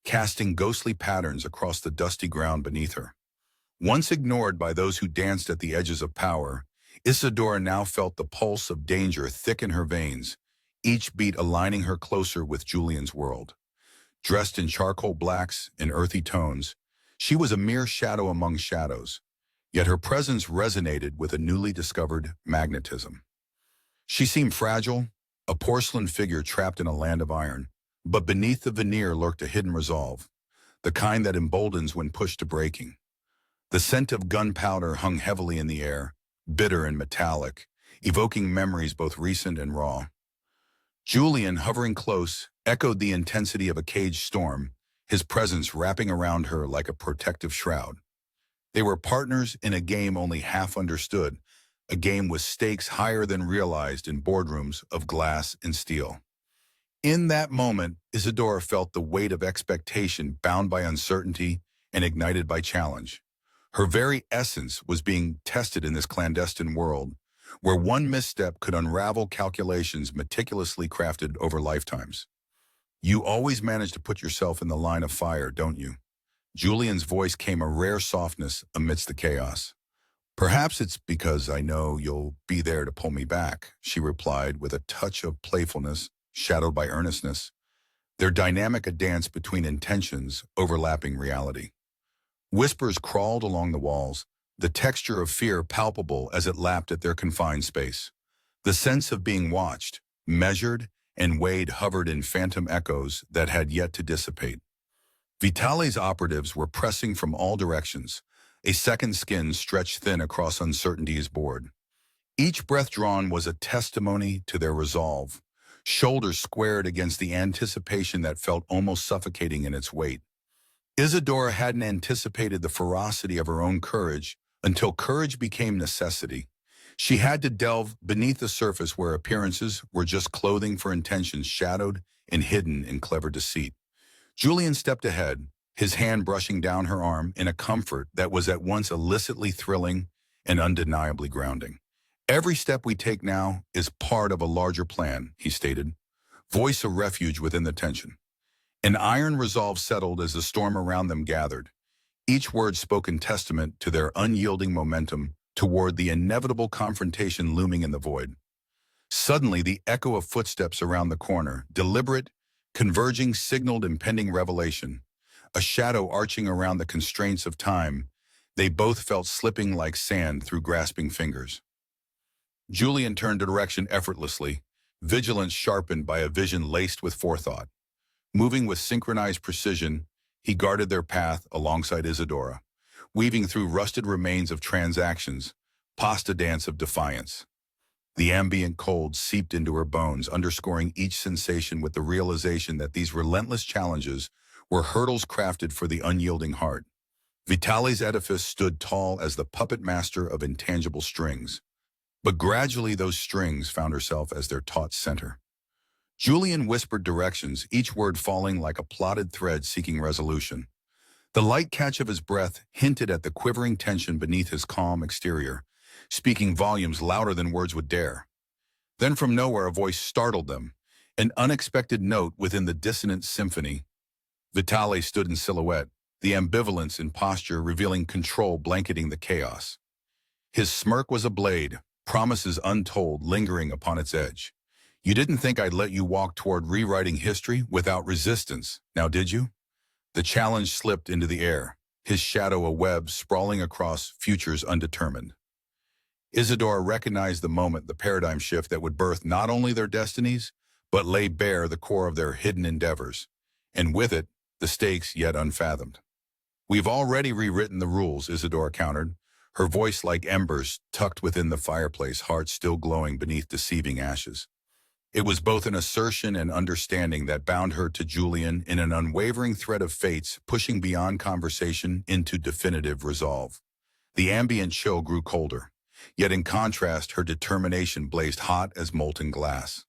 casting ghostly patterns across the dusty ground beneath her. Once ignored by those who danced at the edges of power, Isadora now felt the pulse of danger thick in her veins, each beat aligning her closer with Julian's world. Dressed in charcoal blacks and earthy tones, she was a mere shadow among shadows, yet her presence resonated with a newly discovered magnetism. She seemed fragile, a porcelain figure trapped in a land of iron, but beneath the veneer lurked a hidden resolve, the kind that emboldens when pushed to breaking. The scent of gunpowder hung heavily in the air, bitter and metallic, evoking memories both recent and raw. Julian, hovering close, echoed the intensity of a caged storm, his presence wrapping around her like a protective shroud. They were partners in a game only half understood, a game with stakes higher than realized in boardrooms of glass and steel. In that moment, Isadora felt the weight of expectation bound by uncertainty and ignited by challenge. Her very essence was being tested in this clandestine world, where one misstep could unravel calculations meticulously crafted over lifetimes. You always manage to put yourself in the line of fire, don't you? Julian's voice came a rare softness amidst the chaos. Perhaps it's because I know you'll be there to pull me back, she replied with a touch of playfulness shadowed by earnestness, their dynamic a dance between intentions overlapping reality. Whispers crawled along the walls, the texture of fear palpable as it lapped at their confined space. The sense of being watched, measured, and weighed hovered in phantom echoes that had yet to dissipate. Vitale's operatives were pressing from all directions, a second skin stretched thin across uncertainty's board. Each breath drawn was a testimony to their resolve, shoulders squared against the anticipation that felt almost suffocating in its weight. Isadora hadn't anticipated the ferocity of her own courage until courage became necessity. She had to delve beneath the surface where appearances were just clothing for intentions shadowed and hidden in clever deceit. Julian stepped ahead, his hand brushing down her arm in a comfort that was at once illicitly thrilling and undeniably grounding. Every step we take now is part of a larger plan, he stated, voice of refuge within the tension. An iron resolve settled as the storm around them gathered, each word spoken testament to their unyielding momentum toward the inevitable confrontation looming in the void. Suddenly, the echo of footsteps around the corner, deliberate, converging, signaled impending revelation. A shadow arching around the constraints of time, they both felt slipping like sand through grasping fingers. Julian turned a direction effortlessly, vigilance sharpened by a vision laced with forethought. Moving with synchronized precision, he guarded their path alongside Isadora, weaving through rusted remains of transactions, past a dance of defiance. The ambient cold seeped into her bones, underscoring each sensation with the realization that these relentless challenges were hurdles crafted for the unyielding heart. Vitale's edifice stood tall as the puppet master of intangible strings, but gradually those strings found herself as their taut center. Julian whispered directions, each word falling like a plotted thread seeking resolution. The light catch of his breath hinted at the quivering tension beneath his calm exterior, speaking volumes louder than words would dare. Then from nowhere a voice startled them, an unexpected note within the dissonant symphony. Vitale stood in silhouette, the ambivalence in posture revealing control blanketing the chaos. His smirk was a blade, promises untold lingering upon its edge. You didn't think I'd let you walk toward rewriting history without resistance, now did you? The challenge slipped into the air, his shadow a web sprawling across futures undetermined. Isadora recognized the moment, the paradigm shift that would birth not only their destinies, but lay bare the core of their hidden endeavors, and with it, the stakes yet unfathomed. "We've already rewritten the rules," Isadora countered, her voice like embers tucked within the fireplace, heart still glowing beneath deceiving ashes. It was both an assertion and understanding that bound her to Julian in an unwavering thread of fates, pushing beyond conversation into definitive resolve. The ambient chill grew colder, yet in contrast her determination blazed hot as molten glass.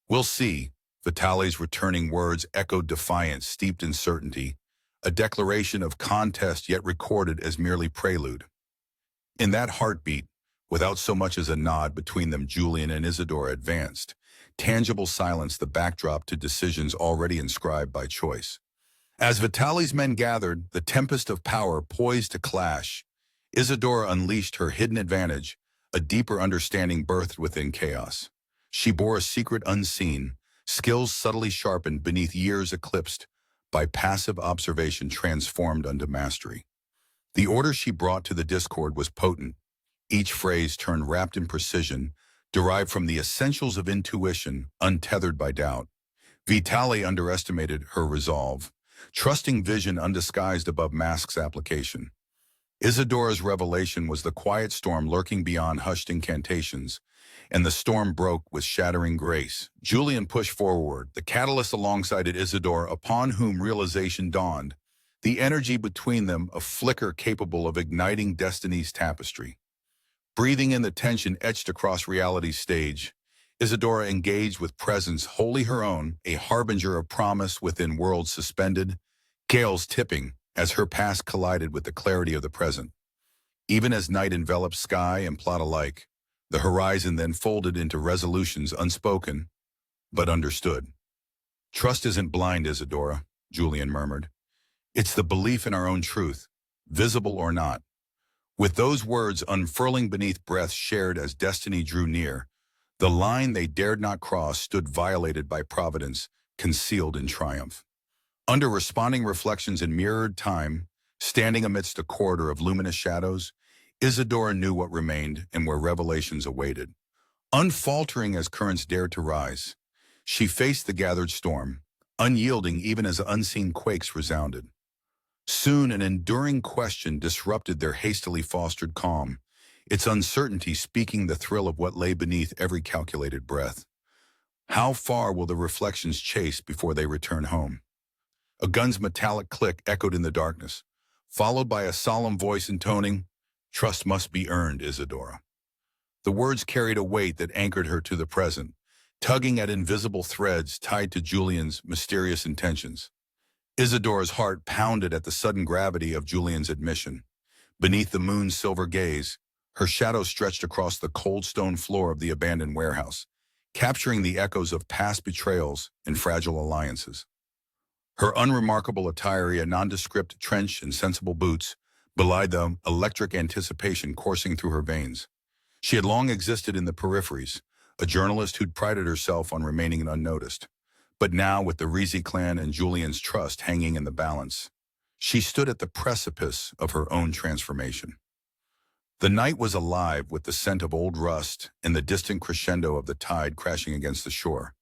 "We'll see," Vitali's returning words echoed defiance steeped in certainty, a declaration of contest yet recorded as merely prelude. In that heartbeat, without so much as a nod between them, Julian and Isadora advanced, tangible silence the backdrop to decisions already inscribed by choice. As Vitali's men gathered, the tempest of power poised to clash, Isadora unleashed her hidden advantage, a deeper understanding birthed within chaos. She bore a secret unseen, skills subtly sharpened beneath years eclipsed by passive observation transformed unto mastery. The order she brought to the discord was potent, each phrase turned wrapped in precision, derived from the essentials of intuition, untethered by doubt. Vitali underestimated her resolve, trusting vision undisguised above mask's application. Isadora's revelation was the quiet storm lurking beyond hushed incantations, and the storm broke with shattering grace. Julian pushed forward, the catalyst alongside Isadora, upon whom realization dawned, the energy between them a flicker capable of igniting destiny's tapestry. Breathing in the tension etched across reality's stage, Isadora engaged with presence wholly her own, a harbinger of promise within worlds suspended, gales tipping as her past collided with the clarity of the present. Even as night enveloped sky and plot alike, the horizon then folded into resolutions unspoken, but understood. "Trust isn't blind, Isadora," Julian murmured. "It's the belief in our own truth, visible or not." With those words unfurling beneath breaths shared as destiny drew near, the line they dared not cross stood violated by providence, concealed in triumph. Under responding reflections in mirrored time, standing amidst a corridor of luminous shadows, Isadora knew what remained and where revelations awaited. Unfaltering as currents dared to rise, she faced the gathered storm, unyielding even as unseen quakes resounded. Soon an enduring question disrupted their hastily fostered calm, its uncertainty speaking the thrill of what lay beneath every calculated breath. How far will the reflections chase before they return home? A gun's metallic click echoed in the darkness, followed by a solemn voice intoning, "Trust must be earned, Isadora." The words carried a weight that anchored her to the present, tugging at invisible threads tied to Julian's mysterious intentions. Isadora's heart pounded at the sudden gravity of Julian's admission. Beneath the moon's silver gaze, her shadow stretched across the cold stone floor of the abandoned warehouse, capturing the echoes of past betrayals and fragile alliances. Her unremarkable attire, a nondescript trench and sensible boots, belied the electric anticipation coursing through her veins. She had long existed in the peripheries, a journalist who'd prided herself on remaining unnoticed. But now, with the Rizzi clan and Julian's trust hanging in the balance, she stood at the precipice of her own transformation. The night was alive with the scent of old rust and the distant crescendo of the tide crashing against the shore.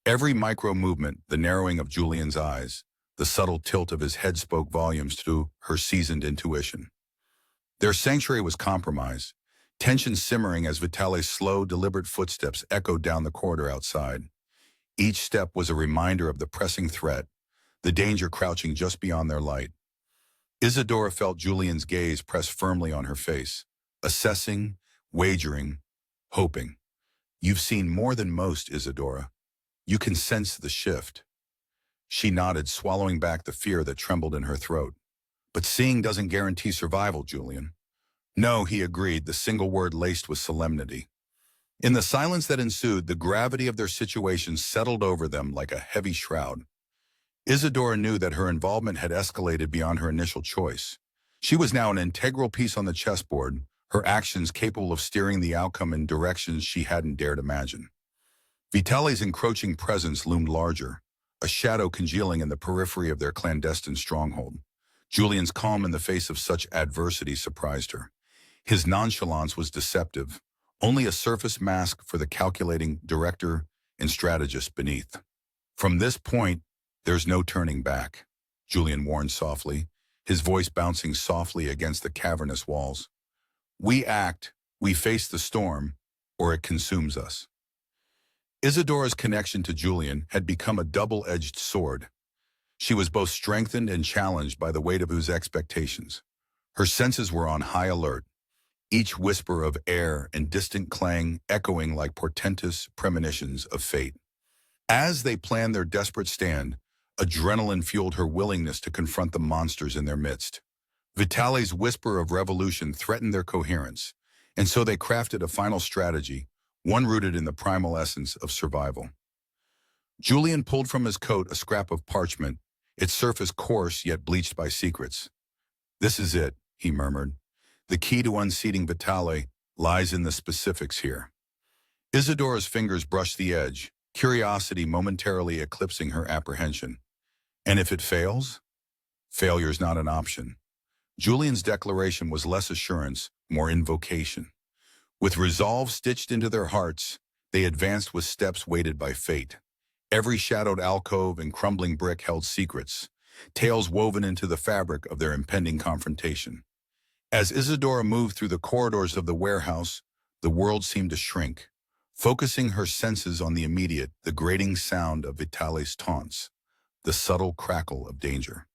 Every micro-movement, the narrowing of Julian's eyes, the subtle tilt of his head spoke volumes to her seasoned intuition. Their sanctuary was compromised, tension simmering as Vitali's slow, deliberate footsteps echoed down the corridor outside. Each step was a reminder of the pressing threat, the danger crouching just beyond their light. Isadora felt Julian's gaze press firmly on her face, assessing, wagering, hoping. "You've seen more than most, Isadora. You can sense the shift." She nodded, swallowing back the fear that trembled in her throat. "But seeing doesn't guarantee survival, Julian." "No," he agreed, the single word laced with solemnity. In the silence that ensued, the gravity of their situation settled over them like a heavy shroud. Isadora knew that her involvement had escalated beyond her initial choice. She was now an integral piece on the chessboard, her actions capable of steering the outcome in directions she hadn't dared imagine. Vitali's encroaching presence loomed larger, a shadow congealing in the periphery of their clandestine stronghold. Julian's calm in the face of such adversity surprised her. His nonchalance was deceptive, only a surface mask for the calculating director and strategist beneath. From this point, there's no turning back, Julian warned softly, his voice bouncing softly against the cavernous walls. We act, we face the storm, or it consumes us. Isadora's connection to Julian had become a double-edged sword. She was both strengthened and challenged by the weight of his expectations. Her senses were on high alert, each whisper of air and distant clang echoing like portentous premonitions of fate. As they planned their desperate stand, adrenaline fueled her willingness to confront the monsters in their midst. Vitaly's whisper of revolution threatened their coherence, and so they crafted a final strategy, one rooted in the primal essence of survival. Julian pulled from his coat a scrap of parchment, its surface coarse yet bleached by secrets. This is it, he murmured. The key to unseating Vitaly lies in the specifics here. Isadora's fingers brushed the edge, curiosity momentarily eclipsing her apprehension. And if it fails? Failure's not an option. Julian's declaration was less assurance, more invocation. With resolve stitched into their hearts, they advanced with steps weighted by fate. Every shadowed alcove and crumbling brick held secrets, tales woven into the fabric of their impending confrontation. As Isadora moved through the corridors of the warehouse, the world seemed to shrink, focusing her senses on the immediate, the grating sound of Vitaly's taunts, the subtle crackle of danger.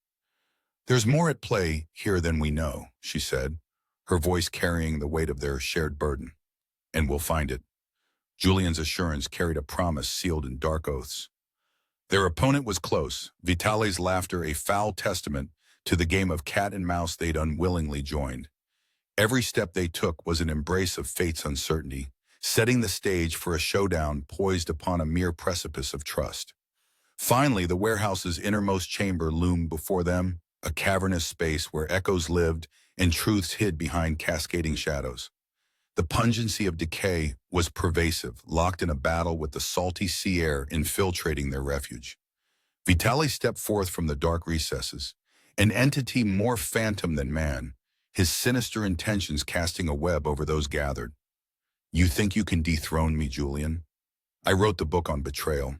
There's more at play here than we know, she said, her voice carrying the weight of their shared burden. And we'll find it. Julian's assurance carried a promise sealed in dark oaths. Their opponent was close, Vitaly's laughter a foul testament to the game of cat and mouse they'd unwillingly joined. Every step they took was an embrace of fate's uncertainty, setting the stage for a showdown poised upon a mere precipice of trust. Finally, the warehouse's innermost chamber loomed before them, a cavernous space where echoes lived and truths hid behind cascading shadows. The pungency of decay was pervasive, locked in a battle with the salty sea air infiltrating their refuge. Vitaly stepped forth from the dark recesses, an entity more phantom than man, his sinister intentions casting a web over those gathered. You think you can dethrone me, Julian? I wrote the book on betrayal.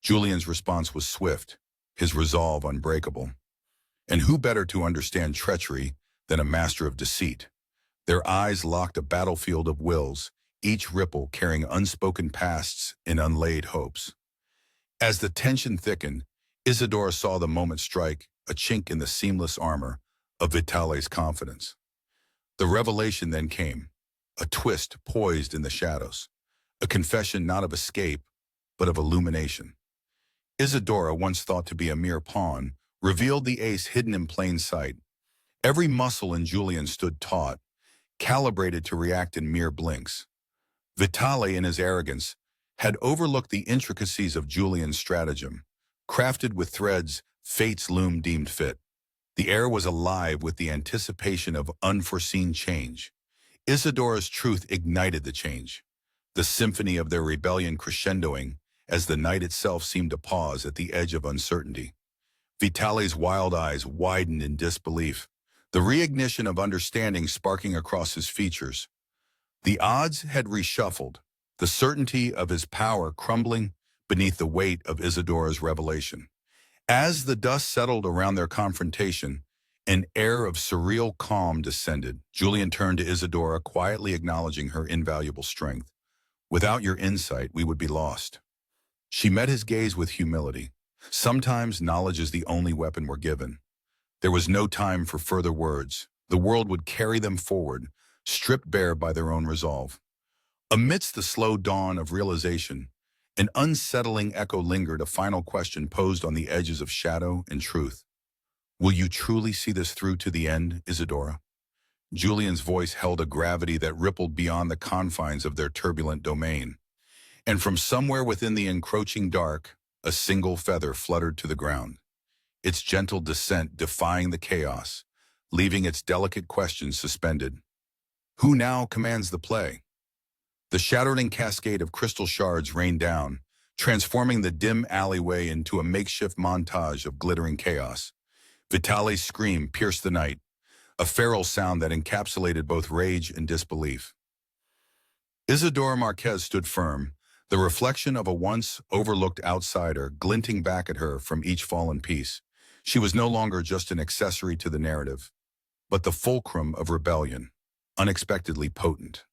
Julian's response was swift, his resolve unbreakable. And who better to understand treachery than a master of deceit? Their eyes locked a battlefield of wills, each ripple carrying unspoken pasts and unlaid hopes. As the tension thickened, Isadora saw the moment strike, a chink in the seamless armor of Vitaly's confidence. The revelation then came, a twist poised in the shadows, a confession not of escape, but of illumination. Isadora, once thought to be a mere pawn, revealed the ace hidden in plain sight. Every muscle in Julian stood taut, calibrated to react in mere blinks. Vitaly, in his arrogance, had overlooked the intricacies of Julian's stratagem, crafted with threads fate's loom deemed fit. The air was alive with the anticipation of unforeseen change. Isadora's truth ignited the change, the symphony of their rebellion crescendoing as the night itself seemed to pause at the edge of uncertainty. Vitaly's wild eyes widened in disbelief, the reignition of understanding sparking across his features. The odds had reshuffled, the certainty of his power crumbling beneath the weight of Isadora's revelation. As the dust settled around their confrontation, an air of surreal calm descended. Julian turned to Isadora, quietly acknowledging her invaluable strength. Without your insight, we would be lost. She met his gaze with humility. Sometimes knowledge is the only weapon we're given. There was no time for further words. The world would carry them forward, stripped bare by their own resolve. Amidst the slow dawn of realization, an unsettling echo lingered, a final question posed on the edges of shadow and truth. Will you truly see this through to the end, Isadora? Julian's voice held a gravity that rippled beyond the confines of their turbulent domain. And from somewhere within the encroaching dark, a single feather fluttered to the ground, its gentle descent defying the chaos, leaving its delicate questions suspended. Who now commands the play? The shattering cascade of crystal shards rained down, transforming the dim alleyway into a makeshift montage of glittering chaos. Vitaly's scream pierced the night, a feral sound that encapsulated both rage and disbelief. Isidora Marquez stood firm, the reflection of a once overlooked outsider glinting back at her from each fallen piece. She was no longer just an accessory to the narrative, but the fulcrum of rebellion, unexpectedly potent.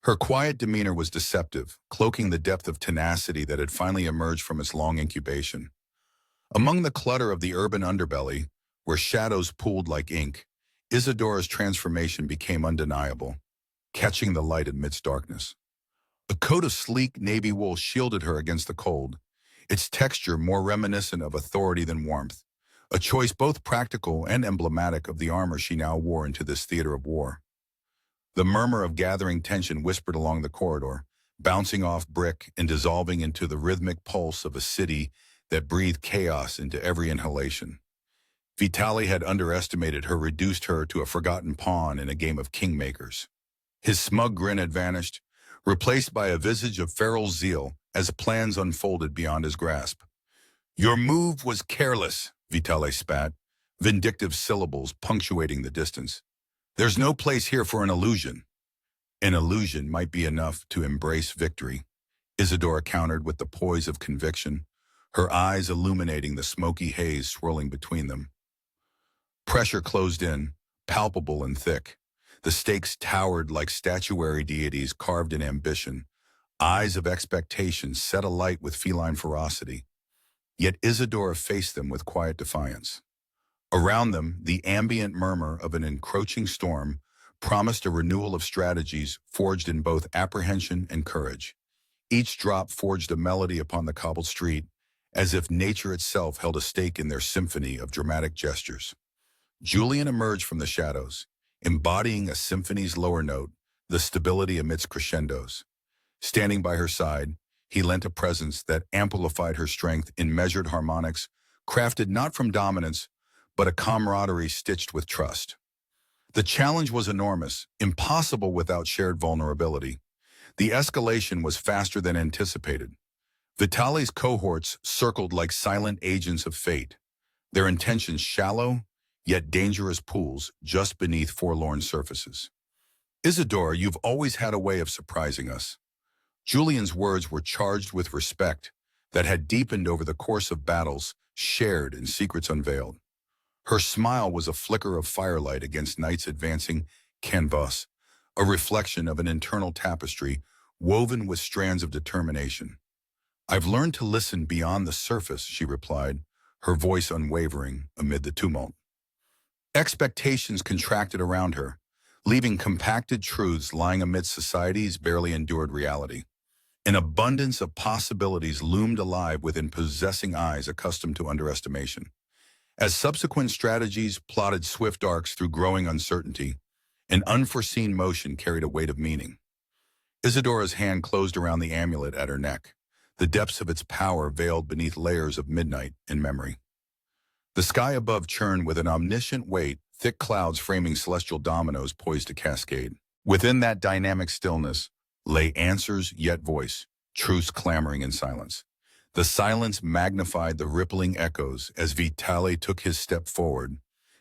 Her quiet demeanor was deceptive, cloaking the depth of tenacity that had finally emerged from its long incubation. Among the clutter of the urban underbelly, where shadows pooled like ink, Isidora's transformation became undeniable, catching the light amidst darkness. A coat of sleek navy wool shielded her against the cold, its texture more reminiscent of authority than warmth, a choice both practical and emblematic of the armor she now wore into this theater of war. The murmur of gathering tension whispered along the corridor, bouncing off brick and dissolving into the rhythmic pulse of a city that breathed chaos into every inhalation. Vitali had underestimated her, reduced her to a forgotten pawn in a game of kingmakers. His smug grin had vanished, replaced by a visage of feral zeal as plans unfolded beyond his grasp. "Your move was careless," Vitali spat, vindictive syllables punctuating the distance. "There's no place here for an illusion." "An illusion might be enough to embrace victory," Isidora countered with the poise of conviction, her eyes illuminating the smoky haze swirling between them. Pressure closed in, palpable and thick. The stakes towered like statuary deities carved in ambition, eyes of expectation set alight with feline ferocity. Yet Isidora faced them with quiet defiance. Around them, the ambient murmur of an encroaching storm promised a renewal of strategies forged in both apprehension and courage. Each drop forged a melody upon the cobbled street, as if nature itself held a stake in their symphony of dramatic gestures. Julian emerged from the shadows, embodying a symphony's lower note, the stability amidst crescendos. Standing by her side, he lent a presence that amplified her strength in measured harmonics, crafted not from dominance, but a camaraderie stitched with trust. The challenge was enormous, impossible without shared vulnerability. The escalation was faster than anticipated. Vitali's cohorts circled like silent agents of fate, their intentions shallow, yet dangerous pools just beneath forlorn surfaces. "Isidora, you've always had a way of surprising us." Julian's words were charged with respect that had deepened over the course of battles shared and secrets unveiled. Her smile was a flicker of firelight against night's advancing canvas, a reflection of an internal tapestry woven with strands of determination. "I've learned to listen beyond the surface," she replied, her voice unwavering amid the tumult. Expectations contracted around her, leaving compacted truths lying amidst society's barely endured reality. An abundance of possibilities loomed alive within possessing eyes accustomed to underestimation. As subsequent strategies plotted swift arcs through growing uncertainty, an unforeseen motion carried a weight of meaning. Isidora's hand closed around the amulet at her neck, the depths of its power veiled beneath layers of midnight and memory. The sky above churned with an omniscient weight, thick clouds framing celestial dominoes poised to cascade. Within that dynamic stillness lay answers yet voice, truths clamoring in silence. The silence magnified the rippling echoes as Vitali took his step forward,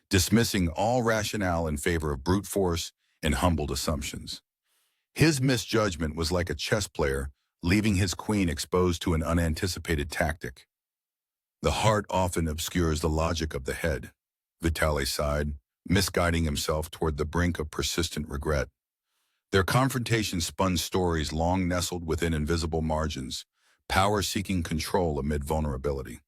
dismissing all rationale in favor of brute force and humbled assumptions. His misjudgment was like a chess player leaving his queen exposed to an unanticipated tactic. "The heart often obscures the logic of the head," Vitali sighed, misguiding himself toward the brink of persistent regret. Their confrontation spun stories long nestled within invisible margins, power seeking control amid vulnerability.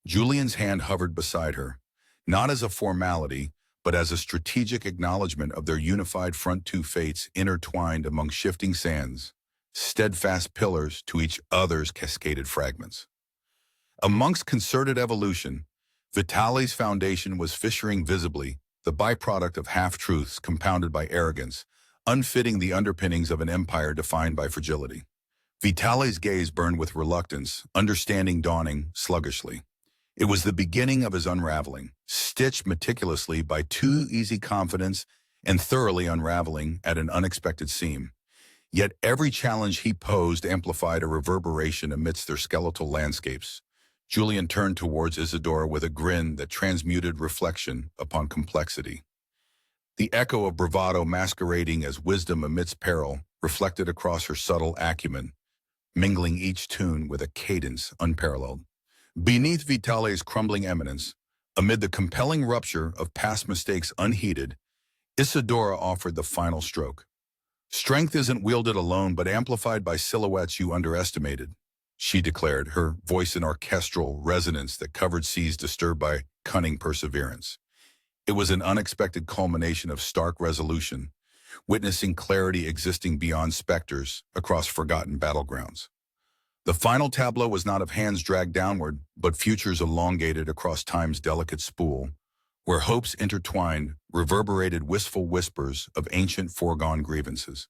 Julian's hand hovered beside her, not as a formality, but as a strategic acknowledgement of their unified front two fates intertwined among shifting sands, steadfast pillars to each other's cascaded fragments. Amongst concerted evolution, Vitali's foundation was fissuring visibly, the byproduct of half-truths compounded by arrogance, unfitting the underpinnings of an empire defined by fragility. Vitali's gaze burned with reluctance, understanding dawning sluggishly. It was the beginning of his unraveling, stitched meticulously by too easy confidence and thoroughly unraveling at an unexpected seam. Yet every challenge he posed amplified a reverberation amidst their skeletal landscapes. Julian turned towards Isidora with a grin that transmuted reflection upon complexity. The echo of bravado masquerading as wisdom amidst peril reflected across her subtle acumen, mingling each tune with a cadence unparalleled. Beneath Vitale's crumbling eminence, amid the compelling rupture of past mistakes unheeded, Isadora offered the final stroke. Strength isn't wielded alone but amplified by silhouettes you underestimated, she declared, her voice an orchestral resonance that covered seas disturbed by cunning perseverance. It was an unexpected culmination of stark resolution, witnessing clarity existing beyond specters across forgotten battlegrounds. The final tableau was not of hands dragged downward, but futures elongated across time's delicate spool, where hopes intertwined reverberated wistful whispers of ancient foregone grievances.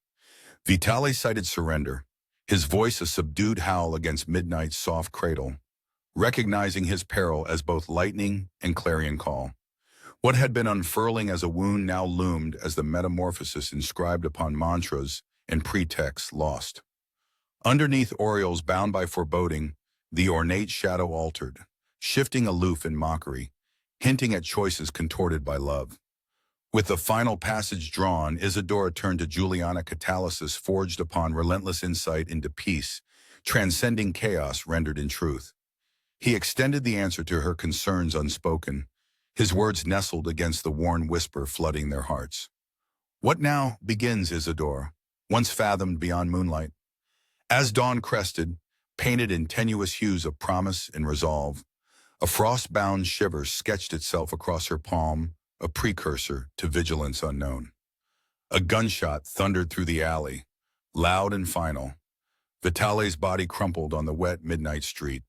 Vitale cited surrender, his voice a subdued howl against midnight's soft cradle, recognizing his peril as both lightning and clarion call. What had been unfurling as a wound now loomed as the metamorphosis inscribed upon mantras and pretexts lost. Underneath aureoles bound by foreboding, the ornate shadow altered, shifting aloof in mockery, hinting at choices contorted by love. With the final passage drawn, Isadora turned to Juliana catalysis forged upon relentless insight into peace, transcending chaos rendered in truth. He extended the answer to her concerns unspoken, his words nestled against the worn whisper flooding their hearts. What now begins, Isadora, once fathomed beyond moonlight? As dawn crested, painted in tenuous hues of promise and resolve, a frost-bound shiver sketched itself across her palm, a precursor to vigilance unknown. A gunshot thundered through the alley, loud and final. Vitale's body crumpled on the wet midnight street.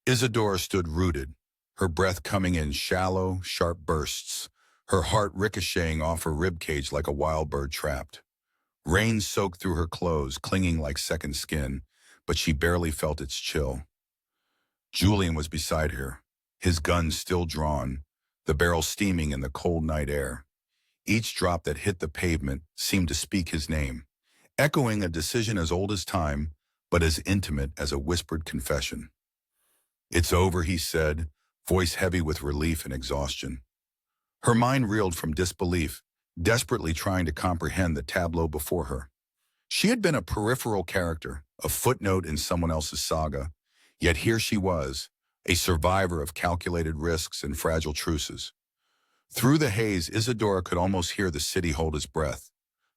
Isadora stood rooted, her breath coming in shallow, sharp bursts, her heart ricocheting off her ribcage like a wild bird trapped. Rain soaked through her clothes, clinging like second skin, but she barely felt its chill. Julian was beside her, his gun still drawn, the barrel steaming in the cold night air. Each drop that hit the pavement seemed to speak his name, echoing a decision as old as time, but as intimate as a whispered confession. "It's over," he said, voice heavy with relief and exhaustion. Her mind reeled from disbelief, desperately trying to comprehend the tableau before her. She had been a peripheral character, a footnote in someone else's saga, yet here she was, a survivor of calculated risks and fragile truces. Through the haze, Isadora could almost hear the city hold its breath.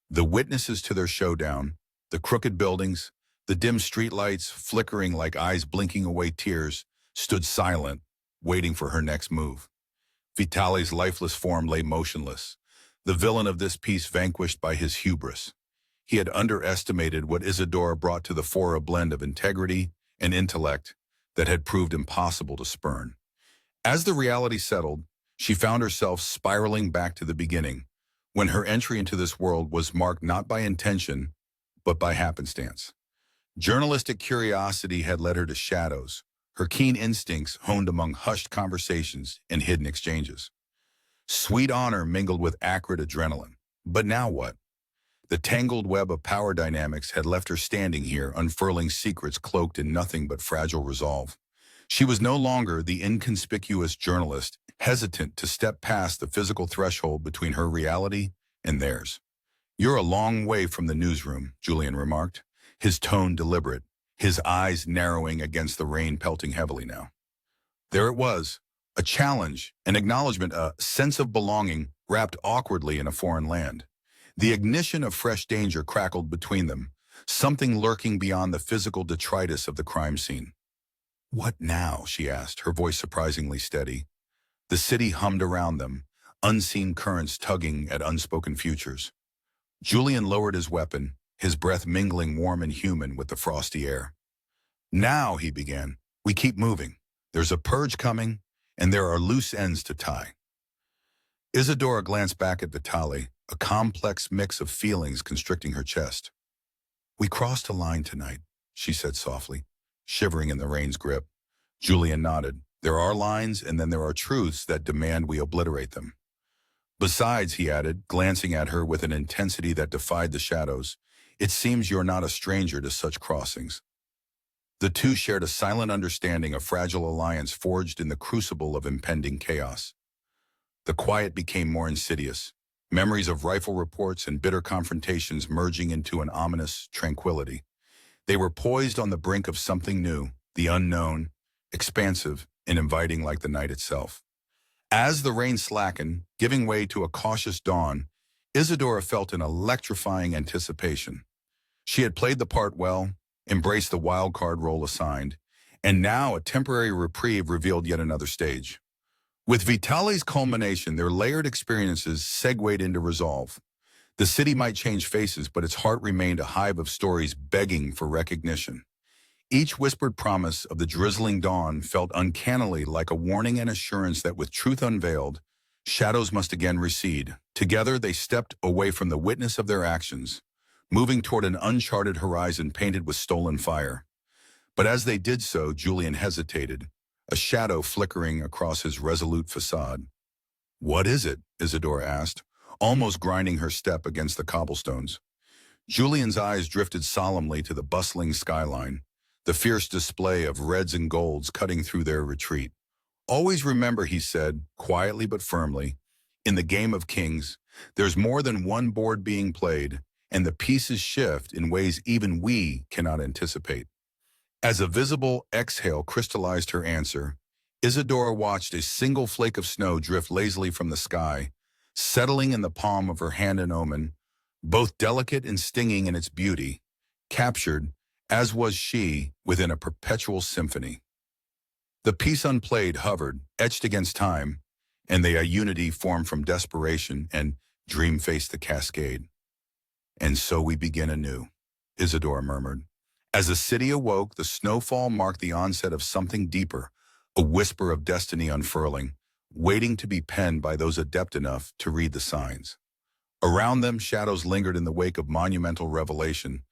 The witnesses to their showdown, the crooked buildings, the dim streetlights flickering like eyes blinking away tears, stood silent, waiting for her next move. Vitale's lifeless form lay motionless, the villain of this piece vanquished by his hubris. He had underestimated what Isadora brought to the fore, a blend of integrity and intellect that had proved impossible to spurn. As the reality settled, she found herself spiraling back to the beginning, when her entry into this world was marked not by intention, but by happenstance. Journalistic curiosity had led her to shadows, her keen instincts honed among hushed conversations and hidden exchanges. Sweet honor mingled with acrid adrenaline. But now what? The tangled web of power dynamics had left her standing here, unfurling secrets cloaked in nothing but fragile resolve. She was no longer the inconspicuous journalist, hesitant to step past the physical threshold between her reality and theirs. "You're a long way from the newsroom," Julian remarked, his tone deliberate, his eyes narrowing against the rain pelting heavily now. There it was, a challenge, an acknowledgement, a sense of belonging wrapped awkwardly in a foreign land. The ignition of fresh danger crackled between them, something lurking beyond the physical detritus of the crime scene. "What now?" she asked, her voice surprisingly steady. The city hummed around them, unseen currents tugging at unspoken futures. Julian lowered his weapon, his breath mingling warm and human with the frosty air. "Now," he began, "we keep moving. There's a purge coming, and there are loose ends to tie." Isadora glanced back at Vitale, a complex mix of feelings constricting her chest. "We crossed a line tonight," she said softly, shivering in the rain's grip. Julian nodded. "There are lines, and then there are truths that demand we obliterate them. Besides," he added, glancing at her with an intensity that defied the shadows, "it seems you're not a stranger to such crossings." The two shared a silent understanding, a fragile alliance forged in the crucible of impending chaos. The quiet became more insidious. memories of rifle reports and bitter confrontations merging into an ominous tranquility. They were poised on the brink of something new, the unknown, expansive and inviting like the night itself. As the rain slackened, giving way to a cautious dawn, Isadora felt an electrifying anticipation. She had played the part well, embraced the wild card role assigned, and now a temporary reprieve revealed yet another stage. With Vitali's culmination, their layered experiences segued into resolve. The city might change faces, but its heart remained a hive of stories begging for recognition. Each whispered promise of the drizzling dawn felt uncannily like a warning and assurance that with truth unveiled, shadows must again recede. Together, they stepped away from the witness of their actions, moving toward an uncharted horizon painted with stolen fire. But as they did so, Julian hesitated, a shadow flickering across his resolute facade. "What is it?" Isadora asked, almost grinding her step against the cobblestones. Julian's eyes drifted solemnly to the bustling skyline, the fierce display of reds and golds cutting through their retreat. "Always remember," he said, quietly but firmly, "in the game of kings, there's more than one board being played, and the pieces shift in ways even we cannot anticipate." As a visible exhale crystallized her answer, Isadora watched a single flake of snow drift lazily from the sky, settling in the palm of her hand an omen, both delicate and stinging in its beauty, captured, as was she, within a perpetual symphony. The piece unplayed hovered, etched against time, and the unity formed from desperation and dream faced the cascade. "And so we begin anew," Isadora murmured. As the city awoke, the snowfall marked the onset of something deeper, a whisper of destiny unfurling, waiting to be penned by those adept enough to read the signs. Around them, shadows lingered in the wake of monumental revelation,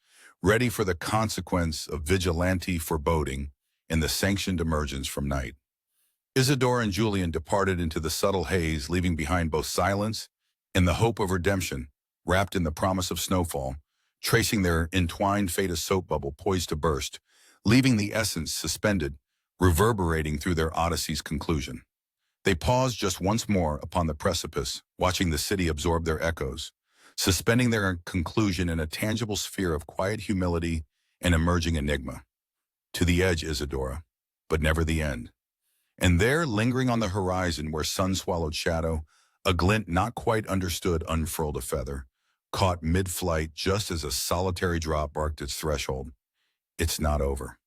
ready for the consequence of vigilante foreboding and the sanctioned emergence from night. Isadora and Julian departed into the subtle haze, leaving behind both silence and the hope of redemption, wrapped in the promise of snowfall, tracing their entwined fate a soap bubble poised to burst, leaving the essence suspended, reverberating through their odyssey's conclusion. They paused just once more upon the precipice, watching the city absorb their echoes, suspending their conclusion in a tangible sphere of quiet humility and emerging enigma. To the edge, Isadora, but never the end. And there, lingering on the horizon where sun swallowed shadow, a glint not quite understood unfurled a feather, caught mid-flight just as a solitary drop barked its threshold. "It's not over."